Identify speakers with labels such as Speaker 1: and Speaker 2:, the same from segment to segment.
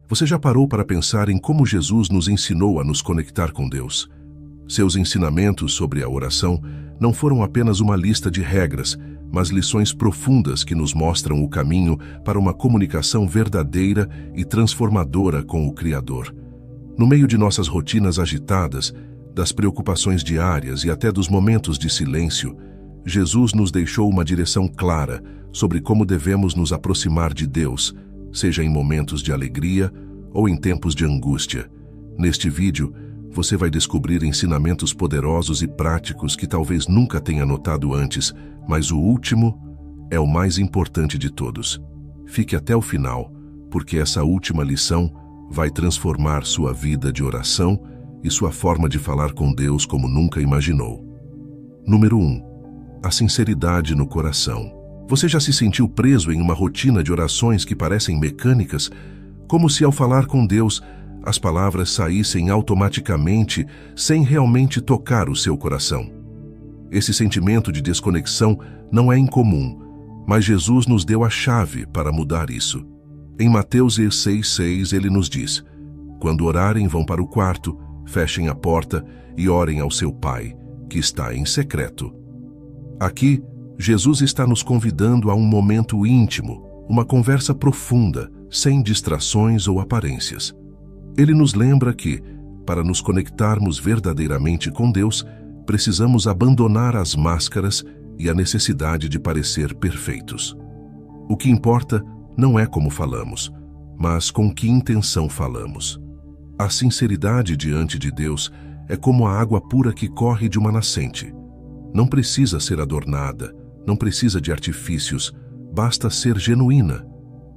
Speaker 1: Você já parou para pensar em como Jesus nos ensinou a nos conectar com Deus? Seus ensinamentos sobre a oração não foram apenas uma lista de regras, mas lições profundas que nos mostram o caminho para uma comunicação verdadeira e transformadora com o Criador. No meio de nossas rotinas agitadas, das preocupações diárias e até dos momentos de silêncio, Jesus nos deixou uma direção clara sobre como devemos nos aproximar de Deus, seja em momentos de alegria ou em tempos de angústia. Neste vídeo, você vai descobrir ensinamentos poderosos e práticos que talvez nunca tenha notado antes, mas o último é o mais importante de todos. Fique até o final, porque essa última lição vai transformar sua vida de oração e sua forma de falar com Deus como nunca imaginou. Número 1. A sinceridade no coração. Você já se sentiu preso em uma rotina de orações que parecem mecânicas, como se ao falar com Deus, as palavras saíssem automaticamente sem realmente tocar o seu coração? Esse sentimento de desconexão não é incomum, mas Jesus nos deu a chave para mudar isso. Em Mateus 6,6 ele nos diz: quando orarem, vão para o quarto, fechem a porta e orem ao seu Pai, que está em secreto. Aqui, Jesus está nos convidando a um momento íntimo, uma conversa profunda, sem distrações ou aparências. Ele nos lembra que, para nos conectarmos verdadeiramente com Deus, precisamos abandonar as máscaras e a necessidade de parecer perfeitos. O que importa não é como falamos, mas com que intenção falamos. A sinceridade diante de Deus é como a água pura que corre de uma nascente. Não precisa ser adornada, não precisa de artifícios, basta ser genuína.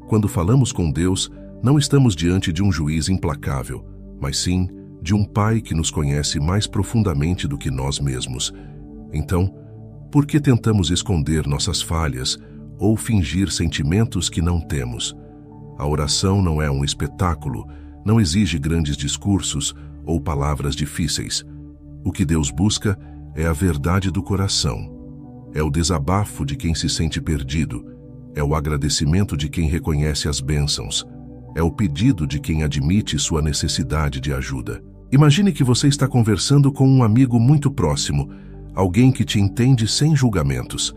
Speaker 1: Quando falamos com Deus, não estamos diante de um juiz implacável, mas sim de um Pai que nos conhece mais profundamente do que nós mesmos. Então, por que tentamos esconder nossas falhas ou fingir sentimentos que não temos? A oração não é um espetáculo, não exige grandes discursos ou palavras difíceis. O que Deus busca é a verdade do coração. É o desabafo de quem se sente perdido. É o agradecimento de quem reconhece as bênçãos. É o pedido de quem admite sua necessidade de ajuda. Imagine que você está conversando com um amigo muito próximo, alguém que te entende sem julgamentos.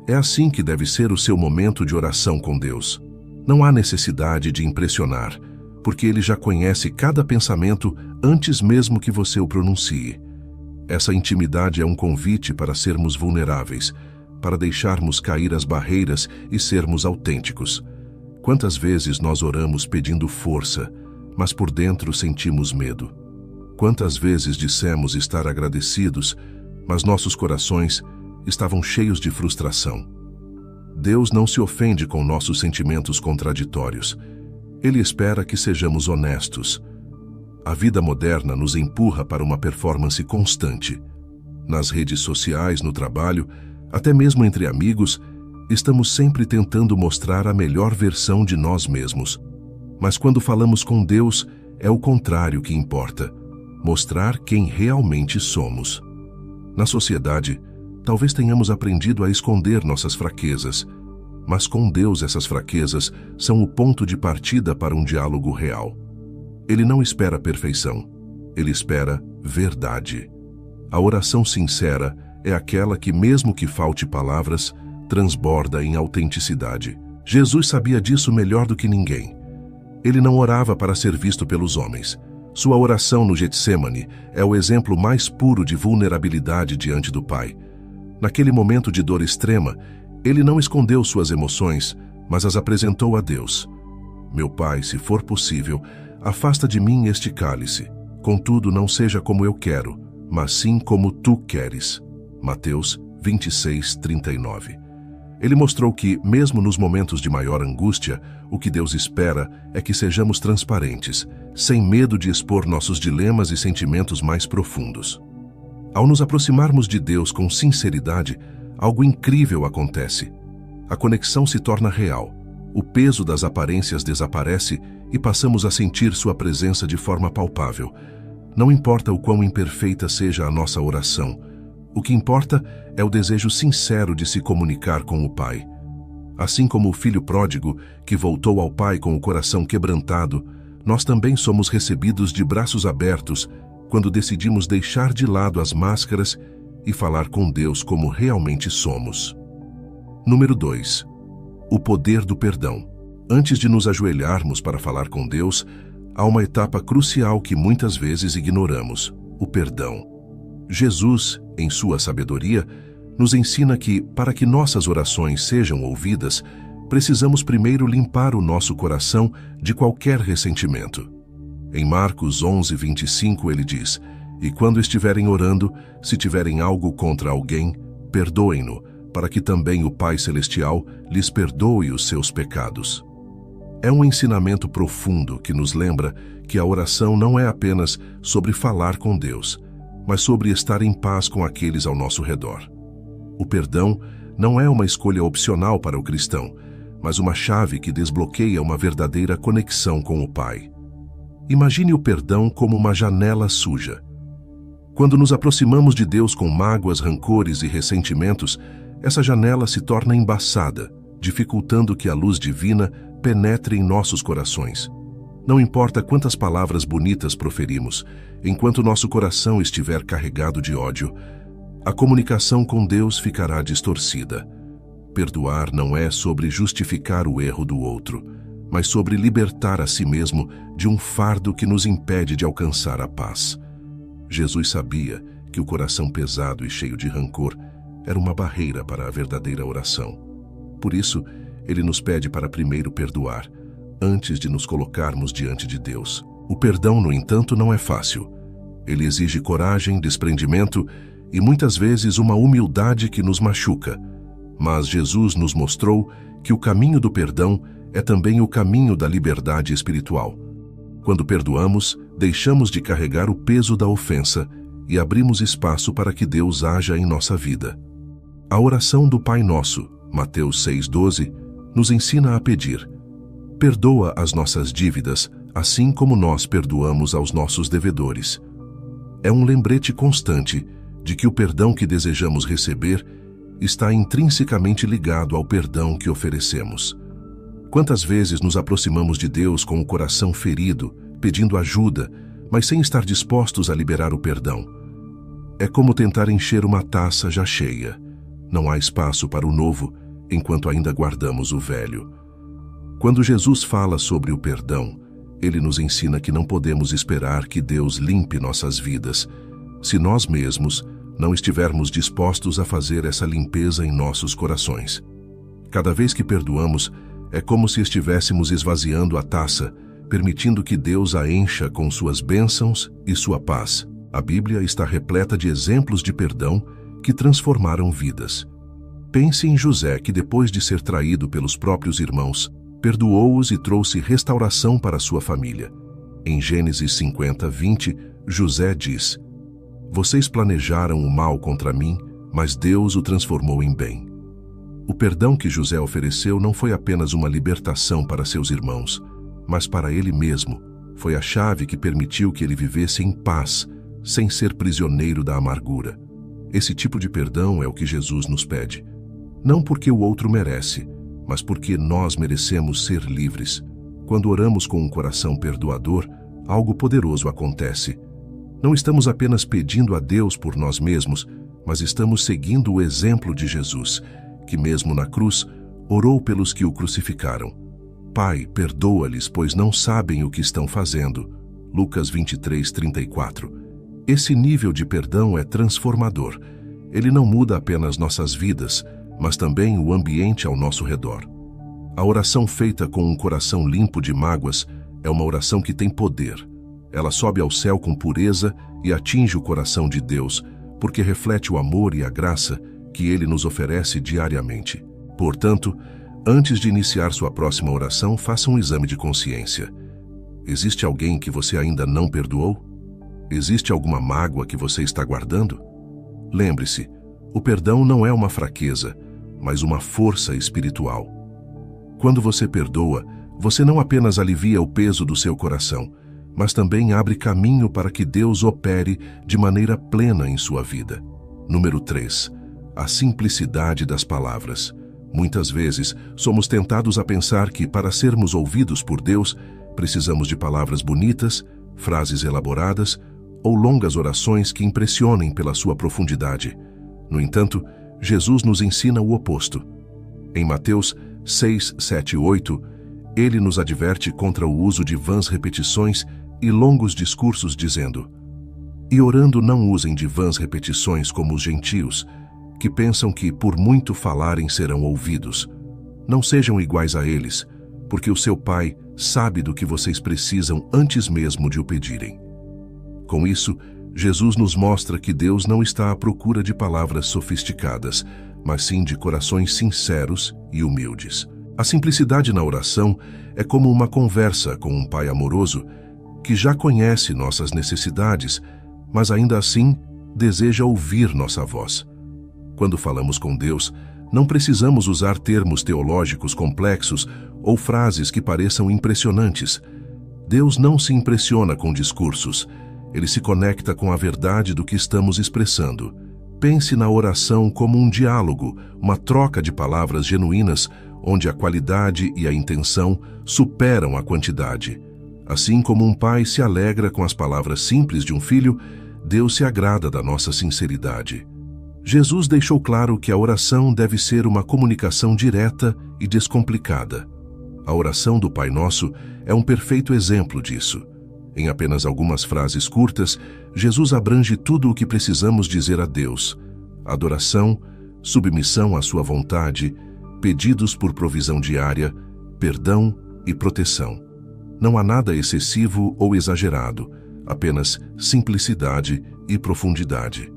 Speaker 1: É assim que deve ser o seu momento de oração com Deus. Não há necessidade de impressionar, porque Ele já conhece cada pensamento antes mesmo que você o pronuncie. Essa intimidade é um convite para sermos vulneráveis, para deixarmos cair as barreiras e sermos autênticos. Quantas vezes nós oramos pedindo força, mas por dentro sentimos medo? Quantas vezes dissemos estar agradecidos, mas nossos corações estavam cheios de frustração? Deus não se ofende com nossos sentimentos contraditórios. Ele espera que sejamos honestos. A vida moderna nos empurra para uma performance constante. Nas redes sociais, no trabalho, até mesmo entre amigos, estamos sempre tentando mostrar a melhor versão de nós mesmos. Mas quando falamos com Deus, é o contrário que importa: mostrar quem realmente somos. Na sociedade, talvez tenhamos aprendido a esconder nossas fraquezas, mas com Deus essas fraquezas são o ponto de partida para um diálogo real. Ele não espera perfeição, ele espera verdade. A oração sincera é aquela que, mesmo que falte palavras, transborda em autenticidade. Jesus sabia disso melhor do que ninguém. Ele não orava para ser visto pelos homens. Sua oração no Getsêmani é o exemplo mais puro de vulnerabilidade diante do Pai. Naquele momento de dor extrema, ele não escondeu suas emoções, mas as apresentou a Deus. Meu Pai, se for possível, afasta de mim este cálice. Contudo, não seja como eu quero, mas sim como tu queres. Mateus 26:39. Ele mostrou que, mesmo nos momentos de maior angústia, o que Deus espera é que sejamos transparentes, sem medo de expor nossos dilemas e sentimentos mais profundos. Ao nos aproximarmos de Deus com sinceridade, algo incrível acontece. A conexão se torna real. O peso das aparências desaparece e passamos a sentir sua presença de forma palpável. Não importa o quão imperfeita seja a nossa oração, o que importa é o desejo sincero de se comunicar com o Pai. Assim como o filho pródigo, que voltou ao Pai com o coração quebrantado, nós também somos recebidos de braços abertos quando decidimos deixar de lado as máscaras e falar com Deus como realmente somos. Número 2. O poder do perdão. Antes de nos ajoelharmos para falar com Deus, há uma etapa crucial que muitas vezes ignoramos: o perdão. Jesus, em sua sabedoria, nos ensina que, para que nossas orações sejam ouvidas, precisamos primeiro limpar o nosso coração de qualquer ressentimento. Em Marcos 11:25 ele diz: "E quando estiverem orando, se tiverem algo contra alguém, perdoem-no, para que também o Pai Celestial lhes perdoe os seus pecados." É um ensinamento profundo que nos lembra que a oração não é apenas sobre falar com Deus, mas sobre estar em paz com aqueles ao nosso redor. O perdão não é uma escolha opcional para o cristão, mas uma chave que desbloqueia uma verdadeira conexão com o Pai. Imagine o perdão como uma janela suja. Quando nos aproximamos de Deus com mágoas, rancores e ressentimentos, essa janela se torna embaçada, dificultando que a luz divina penetre em nossos corações. Não importa quantas palavras bonitas proferimos, enquanto nosso coração estiver carregado de ódio, a comunicação com Deus ficará distorcida. Perdoar não é sobre justificar o erro do outro, mas sobre libertar a si mesmo de um fardo que nos impede de alcançar a paz. Jesus sabia que o coração pesado e cheio de rancor era uma barreira para a verdadeira oração. Por isso, ele nos pede para primeiro perdoar, antes de nos colocarmos diante de Deus. O perdão, no entanto, não é fácil. Ele exige coragem, desprendimento e muitas vezes uma humildade que nos machuca. Mas Jesus nos mostrou que o caminho do perdão é também o caminho da liberdade espiritual. Quando perdoamos, deixamos de carregar o peso da ofensa e abrimos espaço para que Deus haja em nossa vida. A oração do Pai Nosso, Mateus 6,12, nos ensina a pedir: "Perdoa as nossas dívidas, assim como nós perdoamos aos nossos devedores." É um lembrete constante de que o perdão que desejamos receber está intrinsecamente ligado ao perdão que oferecemos. Quantas vezes nos aproximamos de Deus com o coração ferido, pedindo ajuda, mas sem estar dispostos a liberar o perdão? É como tentar encher uma taça já cheia. Não há espaço para o novo, enquanto ainda guardamos o velho. Quando Jesus fala sobre o perdão, ele nos ensina que não podemos esperar que Deus limpe nossas vidas, se nós mesmos não estivermos dispostos a fazer essa limpeza em nossos corações. Cada vez que perdoamos, é como se estivéssemos esvaziando a taça, permitindo que Deus a encha com suas bênçãos e sua paz. A Bíblia está repleta de exemplos de perdão que transformaram vidas. Pense em José, que depois de ser traído pelos próprios irmãos, perdoou-os e trouxe restauração para sua família. Em Gênesis 50:20, José diz: "Vocês planejaram o mal contra mim, mas Deus o transformou em bem." O perdão que José ofereceu não foi apenas uma libertação para seus irmãos, mas para ele mesmo. Foi a chave que permitiu que ele vivesse em paz, sem ser prisioneiro da amargura. Esse tipo de perdão é o que Jesus nos pede. Não porque o outro merece, mas porque nós merecemos ser livres. Quando oramos com um coração perdoador, algo poderoso acontece. Não estamos apenas pedindo a Deus por nós mesmos, mas estamos seguindo o exemplo de Jesus, que mesmo na cruz, orou pelos que o crucificaram. "Pai, perdoa-lhes, pois não sabem o que estão fazendo." Lucas 23:34. Esse nível de perdão é transformador. Ele não muda apenas nossas vidas, mas também o ambiente ao nosso redor. A oração feita com um coração limpo de mágoas é uma oração que tem poder. Ela sobe ao céu com pureza e atinge o coração de Deus, porque reflete o amor e a graça que Ele nos oferece diariamente. Portanto, antes de iniciar sua próxima oração, faça um exame de consciência. Existe alguém que você ainda não perdoou? Existe alguma mágoa que você está guardando? Lembre-se, o perdão não é uma fraqueza, mas uma força espiritual. Quando você perdoa, você não apenas alivia o peso do seu coração, mas também abre caminho para que Deus opere de maneira plena em sua vida. Número 3. A simplicidade das palavras. Muitas vezes, somos tentados a pensar que, para sermos ouvidos por Deus, Precisamos de palavras bonitas, frases elaboradas ou longas orações que impressionem pela sua profundidade. No entanto, Jesus nos ensina o oposto. Em Mateus 6, 7 e 8, ele nos adverte contra o uso de vãs repetições e longos discursos, dizendo: "E orando não usem de vãs repetições como os gentios, que pensam que por muito falarem serão ouvidos. Não sejam iguais a eles, porque o seu Pai sabe do que vocês precisam antes mesmo de o pedirem." Com isso, Jesus nos mostra que Deus não está à procura de palavras sofisticadas, mas sim de corações sinceros e humildes. A simplicidade na oração é como uma conversa com um Pai amoroso que já conhece nossas necessidades, mas ainda assim deseja ouvir nossa voz. Quando falamos com Deus, não precisamos usar termos teológicos complexos ou frases que pareçam impressionantes. Deus não se impressiona com discursos. Ele se conecta com a verdade do que estamos expressando. Pense na oração como um diálogo, uma troca de palavras genuínas, onde a qualidade e a intenção superam a quantidade. Assim como um pai se alegra com as palavras simples de um filho, Deus se agrada da nossa sinceridade. Jesus deixou claro que a oração deve ser uma comunicação direta e descomplicada. A oração do Pai Nosso é um perfeito exemplo disso. Em apenas algumas frases curtas, Jesus abrange tudo o que precisamos dizer a Deus: adoração, submissão à sua vontade, pedidos por provisão diária, perdão e proteção. Não há nada excessivo ou exagerado, apenas simplicidade e profundidade.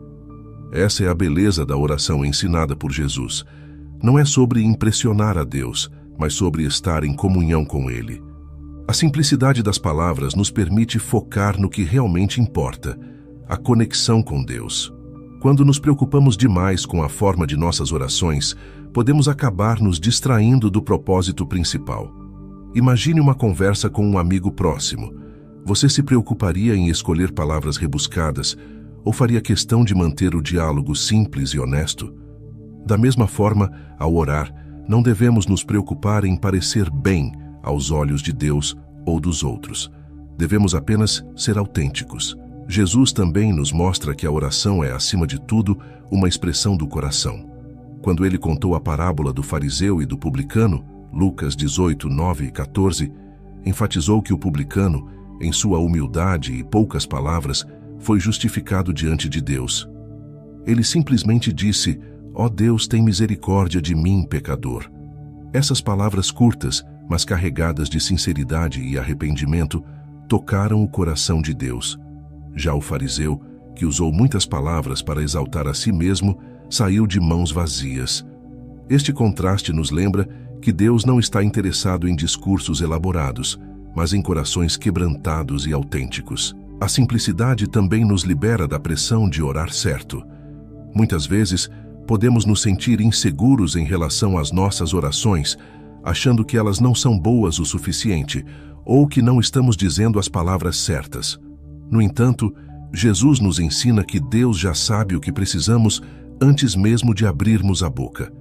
Speaker 1: Essa é a beleza da oração ensinada por Jesus. Não é sobre impressionar a Deus, mas sobre estar em comunhão com Ele. A simplicidade das palavras nos permite focar no que realmente importa, a conexão com Deus. Quando nos preocupamos demais com a forma de nossas orações, podemos acabar nos distraindo do propósito principal. Imagine uma conversa com um amigo próximo. Você se preocuparia em escolher palavras rebuscadas ou faria questão de manter o diálogo simples e honesto? Da mesma forma, ao orar, não devemos nos preocupar em parecer bem aos olhos de Deus ou dos outros. Devemos apenas ser autênticos. Jesus também nos mostra que a oração é, acima de tudo, uma expressão do coração. Quando ele contou a parábola do fariseu e do publicano, Lucas 18, 9 e 14, enfatizou que o publicano, em sua humildade e poucas palavras, foi justificado diante de Deus. Ele simplesmente disse: "Ó Deus, tem misericórdia de mim, pecador." Essas palavras curtas, mas carregadas de sinceridade e arrependimento, tocaram o coração de Deus. Já o fariseu, que usou muitas palavras para exaltar a si mesmo, saiu de mãos vazias. Este contraste nos lembra que Deus não está interessado em discursos elaborados, mas em corações quebrantados e autênticos. A simplicidade também nos libera da pressão de orar certo. Muitas vezes, podemos nos sentir inseguros em relação às nossas orações, achando que elas não são boas o suficiente, ou que não estamos dizendo as palavras certas. No entanto, Jesus nos ensina que Deus já sabe o que precisamos antes mesmo de abrirmos a boca.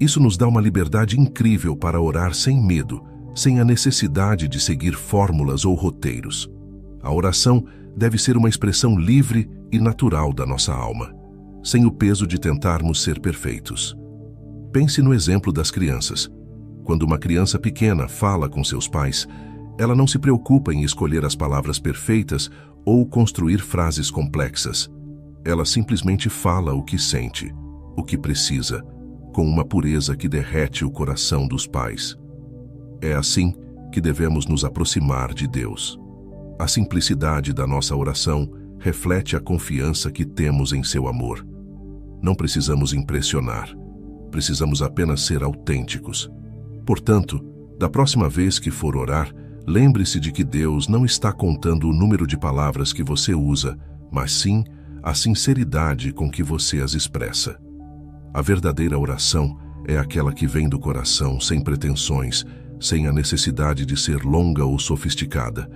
Speaker 1: Isso nos dá uma liberdade incrível para orar sem medo, sem a necessidade de seguir fórmulas ou roteiros. A oração deve ser uma expressão livre e natural da nossa alma, sem o peso de tentarmos ser perfeitos. Pense no exemplo das crianças. Quando uma criança pequena fala com seus pais, ela não se preocupa em escolher as palavras perfeitas ou construir frases complexas. Ela simplesmente fala o que sente, o que precisa, com uma pureza que derrete o coração dos pais. É assim que devemos nos aproximar de Deus. A simplicidade da nossa oração reflete a confiança que temos em seu amor. Não precisamos impressionar, precisamos apenas ser autênticos. Portanto, da próxima vez que for orar, lembre-se de que Deus não está contando o número de palavras que você usa, mas sim a sinceridade com que você as expressa. A verdadeira oração é aquela que vem do coração, sem pretensões, sem a necessidade de ser longa ou sofisticada.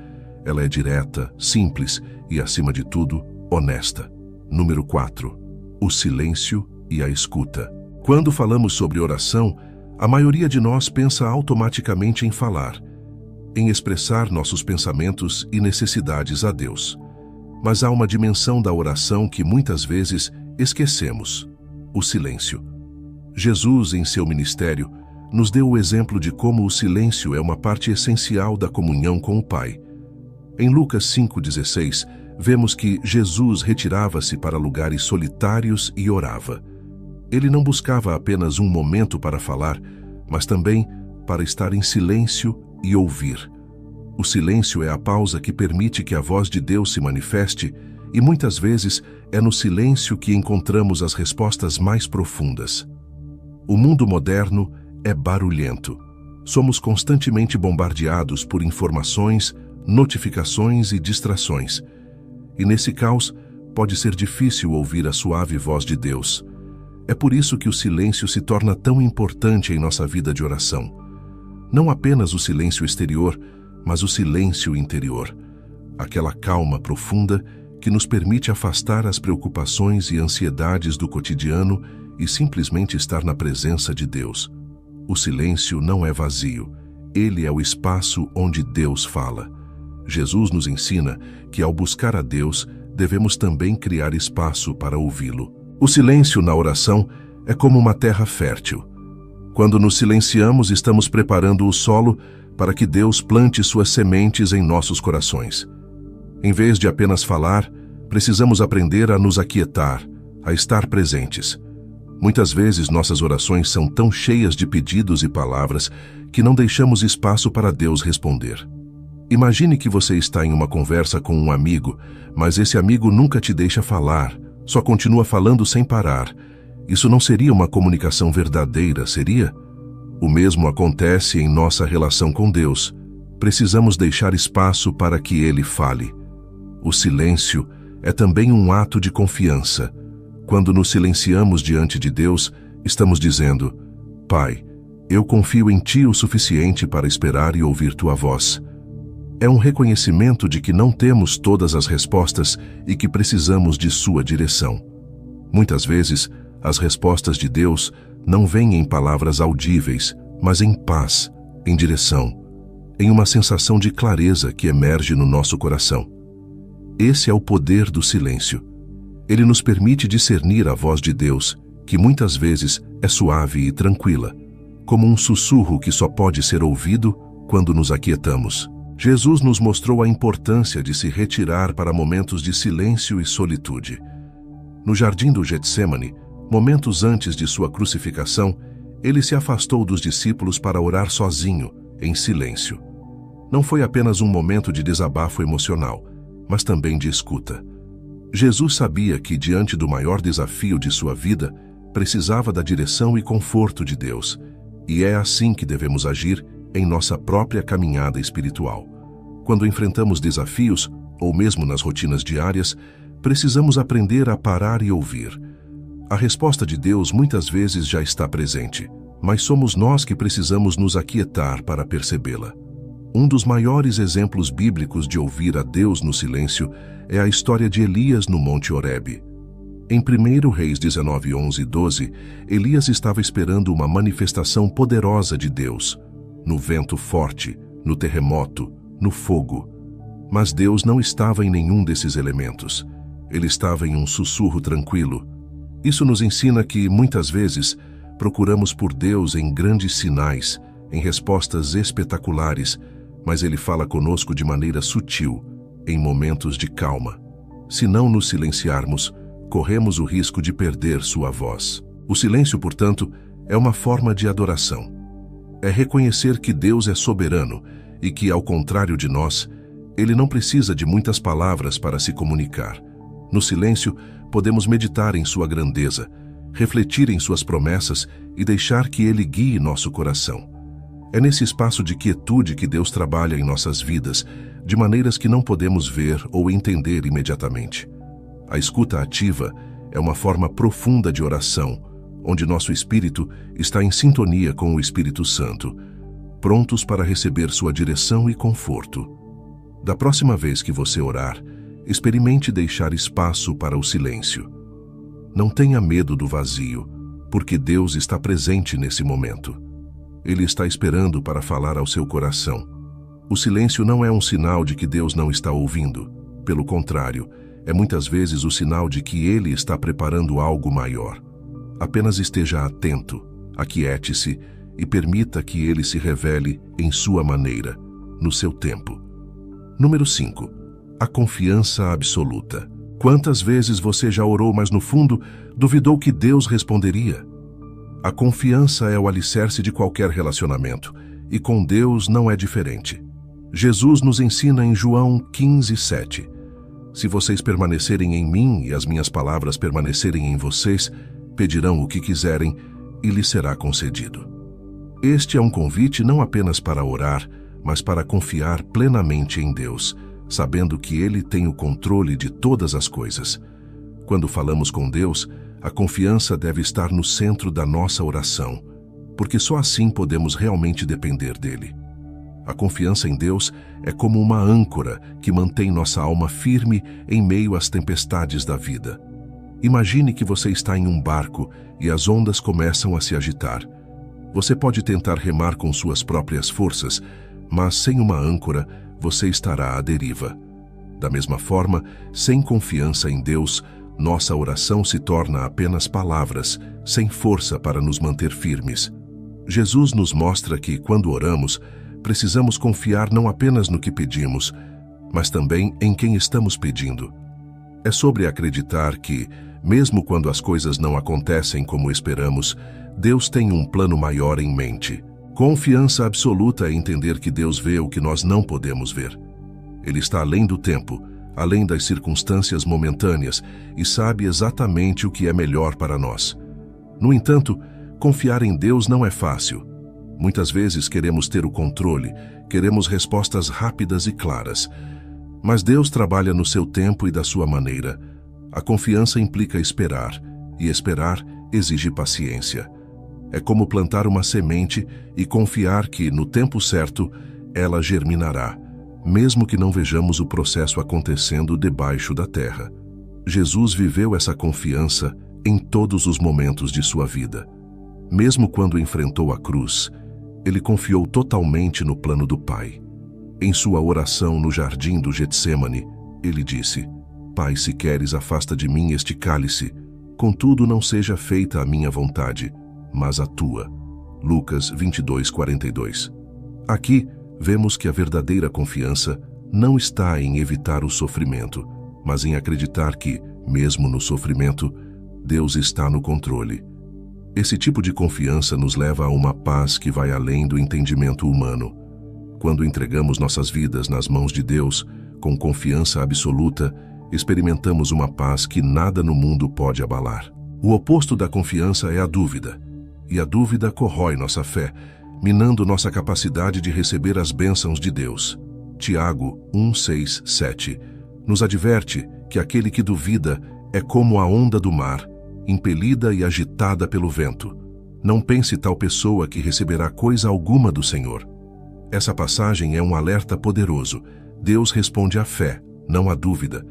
Speaker 1: Ela é direta, simples e, acima de tudo, honesta. Número 4. O silêncio e a escuta. Quando falamos sobre oração, a maioria de nós pensa automaticamente em falar. em expressar nossos pensamentos e necessidades a Deus. Mas há uma dimensão da oração que muitas vezes esquecemos: o silêncio. Jesus, em seu ministério, nos deu o exemplo de como o silêncio é uma parte essencial da comunhão com o Pai. Em Lucas 5,16, vemos que Jesus retirava-se para lugares solitários e orava. Ele não buscava apenas um momento para falar, mas também para estar em silêncio e ouvir. O silêncio é a pausa que permite que a voz de Deus se manifeste, e muitas vezes é no silêncio que encontramos as respostas mais profundas. O mundo moderno é barulhento. Somos constantemente bombardeados por informações, notificações e distrações. E nesse caos, pode ser difícil ouvir a suave voz de Deus. É por isso que o silêncio se torna tão importante em nossa vida de oração. Não apenas o silêncio exterior, mas o silêncio interior. Aquela calma profunda que nos permite afastar as preocupações e ansiedades do cotidiano e simplesmente estar na presença de Deus. O silêncio não é vazio. Ele é o espaço onde Deus fala. Jesus nos ensina que, ao buscar a Deus, devemos também criar espaço para ouvi-lo. O silêncio na oração é como uma terra fértil. Quando nos silenciamos, estamos preparando o solo para que Deus plante suas sementes em nossos corações. Em vez de apenas falar, precisamos aprender a nos aquietar, a estar presentes. Muitas vezes nossas orações são tão cheias de pedidos e palavras que não deixamos espaço para Deus responder. Imagine que você está em uma conversa com um amigo, mas esse amigo nunca te deixa falar, só continua falando sem parar. Isso não seria uma comunicação verdadeira, seria? O mesmo acontece em nossa relação com Deus. Precisamos deixar espaço para que Ele fale. O silêncio é também um ato de confiança. Quando nos silenciamos diante de Deus, estamos dizendo: Pai, eu confio em Ti o suficiente para esperar e ouvir Tua voz. É um reconhecimento de que não temos todas as respostas e que precisamos de sua direção. Muitas vezes, as respostas de Deus não vêm em palavras audíveis, mas em paz, em direção, em uma sensação de clareza que emerge no nosso coração. Esse é o poder do silêncio. Ele nos permite discernir a voz de Deus, que muitas vezes é suave e tranquila, como um sussurro que só pode ser ouvido quando nos aquietamos. Jesus nos mostrou a importância de se retirar para momentos de silêncio e solitude. No jardim do Getsemane, momentos antes de sua crucificação, ele se afastou dos discípulos para orar sozinho, em silêncio. Não foi apenas um momento de desabafo emocional, mas também de escuta. Jesus sabia que, diante do maior desafio de sua vida, precisava da direção e conforto de Deus, e é assim que devemos agir em nossa própria caminhada espiritual. Quando enfrentamos desafios, ou mesmo nas rotinas diárias, precisamos aprender a parar e ouvir. A resposta de Deus muitas vezes já está presente, mas somos nós que precisamos nos aquietar para percebê-la. Um dos maiores exemplos bíblicos de ouvir a Deus no silêncio é a história de Elias no Monte Horebe. Em 1 Reis 19, 11 e 12, Elias estava esperando uma manifestação poderosa de Deus, no vento forte, no terremoto, no fogo. Mas Deus não estava em nenhum desses elementos. Ele estava em um sussurro tranquilo. Isso nos ensina que, muitas vezes, procuramos por Deus em grandes sinais, em respostas espetaculares, mas Ele fala conosco de maneira sutil, em momentos de calma. Se não nos silenciarmos, corremos o risco de perder sua voz. O silêncio, portanto, é uma forma de adoração. É reconhecer que Deus é soberano e que, ao contrário de nós, Ele não precisa de muitas palavras para se comunicar. No silêncio, podemos meditar em sua grandeza, refletir em suas promessas e deixar que Ele guie nosso coração. É nesse espaço de quietude que Deus trabalha em nossas vidas, de maneiras que não podemos ver ou entender imediatamente. A escuta ativa é uma forma profunda de oração, onde nosso espírito está em sintonia com o Espírito Santo, prontos para receber sua direção e conforto. Da próxima vez que você orar, experimente deixar espaço para o silêncio. Não tenha medo do vazio, porque Deus está presente nesse momento. Ele está esperando para falar ao seu coração. O silêncio não é um sinal de que Deus não está ouvindo. Pelo contrário, é muitas vezes o sinal de que Ele está preparando algo maior. Apenas esteja atento, aquiete-se e permita que Ele se revele em sua maneira, no seu tempo. Número 5. A confiança absoluta. Quantas vezes você já orou, mas no fundo duvidou que Deus responderia? A confiança é o alicerce de qualquer relacionamento, e com Deus não é diferente. Jesus nos ensina em João 15:7. Se vocês permanecerem em mim e as minhas palavras permanecerem em vocês, pedirão o que quiserem e lhes será concedido. Este é um convite não apenas para orar, mas para confiar plenamente em Deus, sabendo que Ele tem o controle de todas as coisas. Quando falamos com Deus, a confiança deve estar no centro da nossa oração, porque só assim podemos realmente depender dEle. A confiança em Deus é como uma âncora que mantém nossa alma firme em meio às tempestades da vida. Imagine que você está em um barco e as ondas começam a se agitar. Você pode tentar remar com suas próprias forças, mas sem uma âncora, você estará à deriva. Da mesma forma, sem confiança em Deus, nossa oração se torna apenas palavras, sem força para nos manter firmes. Jesus nos mostra que, quando oramos, precisamos confiar não apenas no que pedimos, mas também em quem estamos pedindo. É sobre acreditar que, mesmo quando as coisas não acontecem como esperamos, Deus tem um plano maior em mente. Confiança absoluta é entender que Deus vê o que nós não podemos ver. Ele está além do tempo, além das circunstâncias momentâneas e sabe exatamente o que é melhor para nós. No entanto, confiar em Deus não é fácil. Muitas vezes queremos ter o controle, queremos respostas rápidas e claras. Mas Deus trabalha no seu tempo e da sua maneira. A confiança implica esperar, e esperar exige paciência. É como plantar uma semente e confiar que, no tempo certo, ela germinará, mesmo que não vejamos o processo acontecendo debaixo da terra. Jesus viveu essa confiança em todos os momentos de sua vida. Mesmo quando enfrentou a cruz, ele confiou totalmente no plano do Pai. Em sua oração no jardim do Getsêmani, ele disse: Pai, se queres, afasta de mim este cálice, contudo não seja feita a minha vontade, mas a tua. Lucas 22:42. Aqui, vemos que a verdadeira confiança não está em evitar o sofrimento, mas em acreditar que, mesmo no sofrimento, Deus está no controle. Esse tipo de confiança nos leva a uma paz que vai além do entendimento humano. Quando entregamos nossas vidas nas mãos de Deus, com confiança absoluta, experimentamos uma paz que nada no mundo pode abalar. O oposto da confiança é a dúvida, e a dúvida corrói nossa fé, minando nossa capacidade de receber as bênçãos de Deus. Tiago 1:6-7 nos adverte que aquele que duvida é como a onda do mar, impelida e agitada pelo vento. Não pense tal pessoa que receberá coisa alguma do Senhor. Essa passagem é um alerta poderoso. Deus responde à fé, não à dúvida.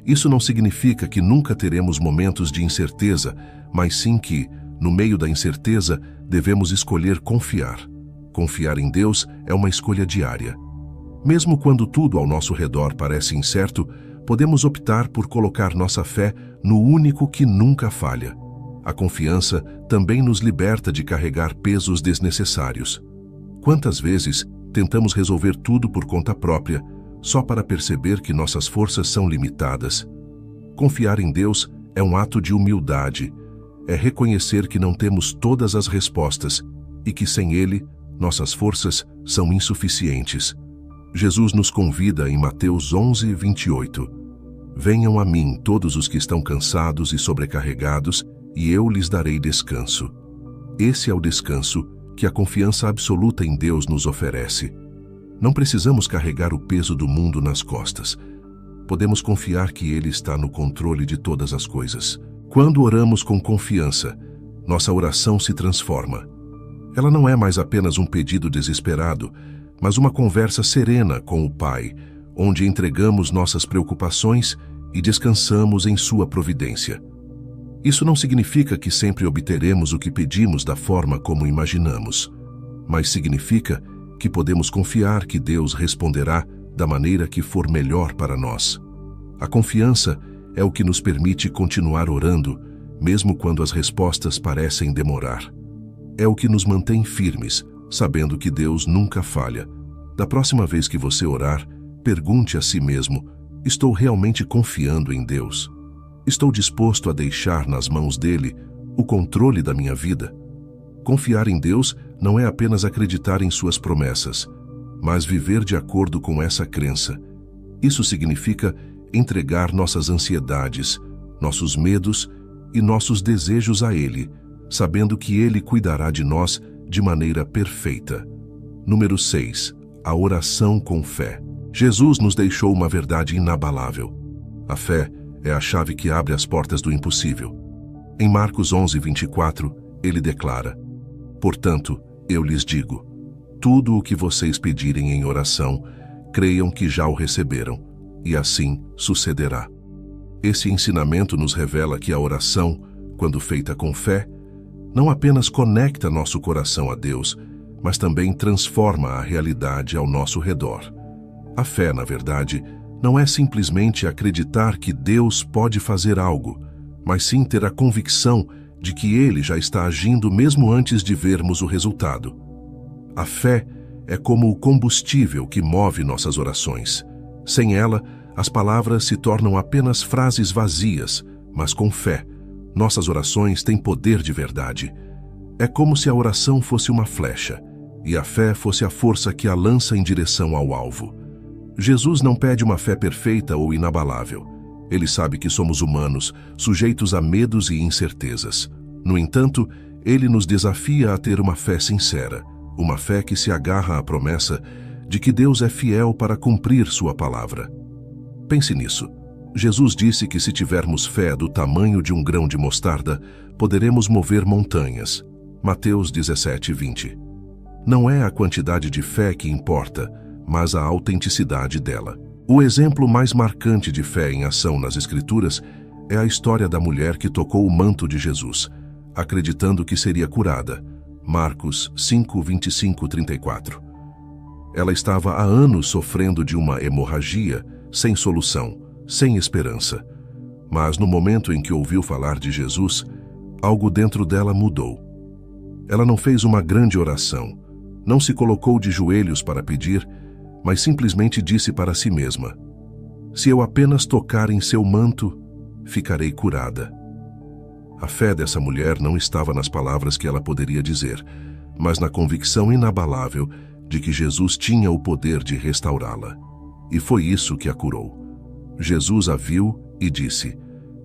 Speaker 1: Isso não significa que nunca teremos momentos de incerteza, mas sim que, no meio da incerteza, devemos escolher confiar. Confiar em Deus é uma escolha diária. Mesmo quando tudo ao nosso redor parece incerto, podemos optar por colocar nossa fé no único que nunca falha. A confiança também nos liberta de carregar pesos desnecessários. Quantas vezes tentamos resolver tudo por conta própria, só para perceber que nossas forças são limitadas? Confiar em Deus é um ato de humildade. É reconhecer que não temos todas as respostas e que sem Ele, nossas forças são insuficientes. Jesus nos convida em Mateus 11:28. Venham a mim todos os que estão cansados e sobrecarregados, e eu lhes darei descanso. Esse é o descanso que a confiança absoluta em Deus nos oferece. Não precisamos carregar o peso do mundo nas costas. Podemos confiar que Ele está no controle de todas as coisas. Quando oramos com confiança, nossa oração se transforma. Ela não é mais apenas um pedido desesperado, mas uma conversa serena com o Pai, onde entregamos nossas preocupações e descansamos em sua providência. Isso não significa que sempre obteremos o que pedimos da forma como imaginamos, mas significa que podemos confiar que Deus responderá da maneira que for melhor para nós. A confiança é o que nos permite continuar orando, mesmo quando as respostas parecem demorar. É o que nos mantém firmes, sabendo que Deus nunca falha. Da próxima vez que você orar, pergunte a si mesmo: estou realmente confiando em Deus? Estou disposto a deixar nas mãos dele o controle da minha vida? Confiar em Deus não é apenas acreditar em suas promessas, mas viver de acordo com essa crença. Isso significa entregar nossas ansiedades, nossos medos e nossos desejos a Ele, sabendo que Ele cuidará de nós de maneira perfeita. Número 6. A oração com fé. Jesus nos deixou uma verdade inabalável. A fé é a chave que abre as portas do impossível. Em Marcos 11:24, ele declara: portanto, eu lhes digo, tudo o que vocês pedirem em oração, creiam que já o receberam, e assim sucederá. Esse ensinamento nos revela que a oração, quando feita com fé, não apenas conecta nosso coração a Deus, mas também transforma a realidade ao nosso redor. A fé, na verdade, não é simplesmente acreditar que Deus pode fazer algo, mas sim ter a convicção de que Ele já está agindo mesmo antes de vermos o resultado. A fé é como o combustível que move nossas orações. Sem ela, as palavras se tornam apenas frases vazias, mas com fé, nossas orações têm poder de verdade. É como se a oração fosse uma flecha, e a fé fosse a força que a lança em direção ao alvo. Jesus não pede uma fé perfeita ou inabalável. Ele sabe que somos humanos, sujeitos a medos e incertezas. No entanto, ele nos desafia a ter uma fé sincera, uma fé que se agarra à promessa de que Deus é fiel para cumprir sua palavra. Pense nisso. Jesus disse que se tivermos fé do tamanho de um grão de mostarda, poderemos mover montanhas. Mateus 17:20. Não é a quantidade de fé que importa, mas a autenticidade dela. O exemplo mais marcante de fé em ação nas Escrituras é a história da mulher que tocou o manto de Jesus, acreditando que seria curada. Marcos 5:25-34. Ela estava há anos sofrendo de uma hemorragia, sem solução, sem esperança. Mas no momento em que ouviu falar de Jesus, algo dentro dela mudou. Ela não fez uma grande oração, não se colocou de joelhos para pedir, mas simplesmente disse para si mesma: se eu apenas tocar em seu manto, ficarei curada. A fé dessa mulher não estava nas palavras que ela poderia dizer, mas na convicção inabalável de que Jesus tinha o poder de restaurá-la. E foi isso que a curou. Jesus a viu e disse: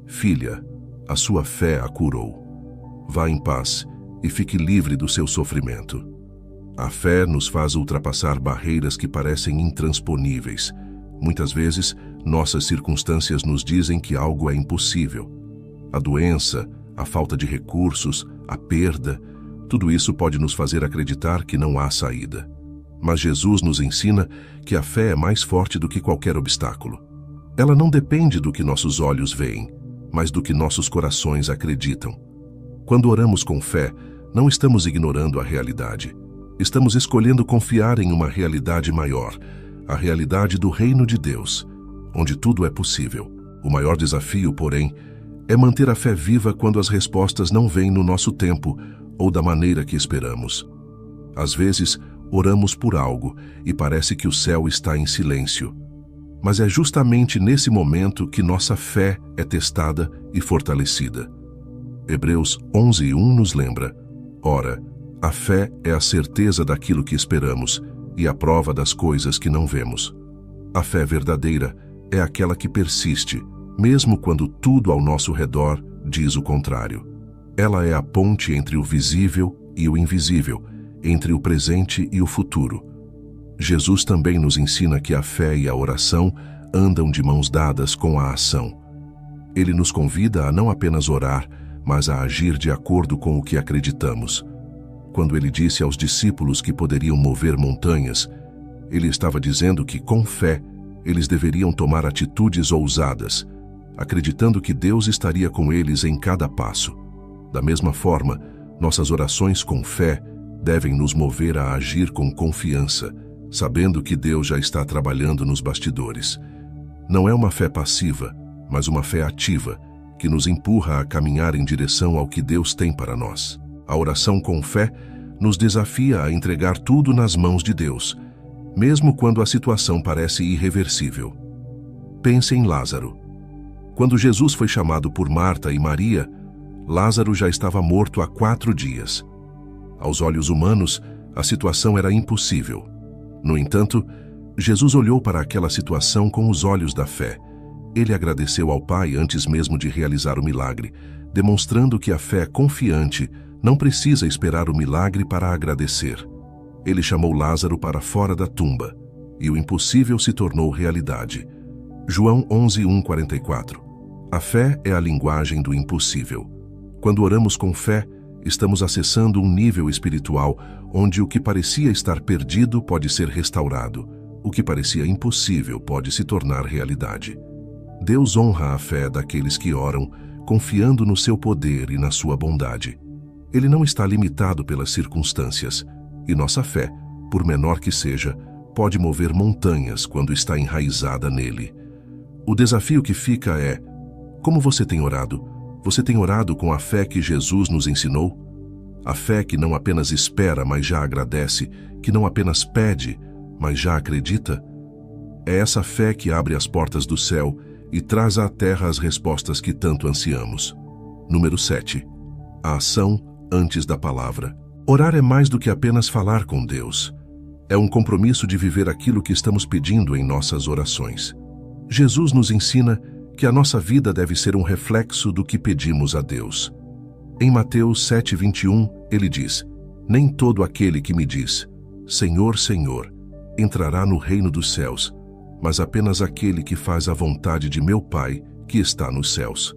Speaker 1: filha, a sua fé a curou. Vá em paz e fique livre do seu sofrimento. A fé nos faz ultrapassar barreiras que parecem intransponíveis. Muitas vezes, nossas circunstâncias nos dizem que algo é impossível. A doença, a falta de recursos, a perda, tudo isso pode nos fazer acreditar que não há saída. Mas Jesus nos ensina que a fé é mais forte do que qualquer obstáculo. Ela não depende do que nossos olhos veem, mas do que nossos corações acreditam. Quando oramos com fé, não estamos ignorando a realidade. Estamos escolhendo confiar em uma realidade maior, a realidade do reino de Deus, onde tudo é possível. O maior desafio, porém, é manter a fé viva quando as respostas não vêm no nosso tempo ou da maneira que esperamos. Às vezes, oramos por algo e parece que o céu está em silêncio. Mas é justamente nesse momento que nossa fé é testada e fortalecida. Hebreus 11:1 nos lembra: ora, a fé é a certeza daquilo que esperamos e a prova das coisas que não vemos. A fé verdadeira é aquela que persiste, mesmo quando tudo ao nosso redor diz o contrário. Ela é a ponte entre o visível e o invisível, entre o presente e o futuro. Jesus também nos ensina que a fé e a oração andam de mãos dadas com a ação. Ele nos convida a não apenas orar, mas a agir de acordo com o que acreditamos. Quando ele disse aos discípulos que poderiam mover montanhas, ele estava dizendo que, com fé, eles deveriam tomar atitudes ousadas, acreditando que Deus estaria com eles em cada passo. Da mesma forma, nossas orações com fé devem nos mover a agir com confiança, sabendo que Deus já está trabalhando nos bastidores. Não é uma fé passiva, mas uma fé ativa, que nos empurra a caminhar em direção ao que Deus tem para nós. A oração com fé nos desafia a entregar tudo nas mãos de Deus, mesmo quando a situação parece irreversível. Pense em Lázaro. Quando Jesus foi chamado por Marta e Maria, Lázaro já estava morto há 4 dias. Aos olhos humanos, a situação era impossível. No entanto, Jesus olhou para aquela situação com os olhos da fé. Ele agradeceu ao Pai antes mesmo de realizar o milagre, demonstrando que a fé confiante não precisa esperar o milagre para agradecer. Ele chamou Lázaro para fora da tumba, e o impossível se tornou realidade. João 11:1-44. A fé é a linguagem do impossível. Quando oramos com fé, estamos acessando um nível espiritual onde o que parecia estar perdido pode ser restaurado, o que parecia impossível pode se tornar realidade. Deus honra a fé daqueles que oram, confiando no seu poder e na sua bondade. Ele não está limitado pelas circunstâncias, e nossa fé, por menor que seja, pode mover montanhas quando está enraizada nele. O desafio que fica é: como você tem orado? Você tem orado com a fé que Jesus nos ensinou? A fé que não apenas espera, mas já agradece, que não apenas pede, mas já acredita? É essa fé que abre as portas do céu e traz à terra as respostas que tanto ansiamos. Número 7. A ação antes da palavra. Orar é mais do que apenas falar com Deus. É um compromisso de viver aquilo que estamos pedindo em nossas orações. Jesus nos ensina que a nossa vida deve ser um reflexo do que pedimos a Deus. Em Mateus 7:21, ele diz: Nem todo aquele que me diz, Senhor, Senhor, entrará no reino dos céus, mas apenas aquele que faz a vontade de meu Pai, que está nos céus.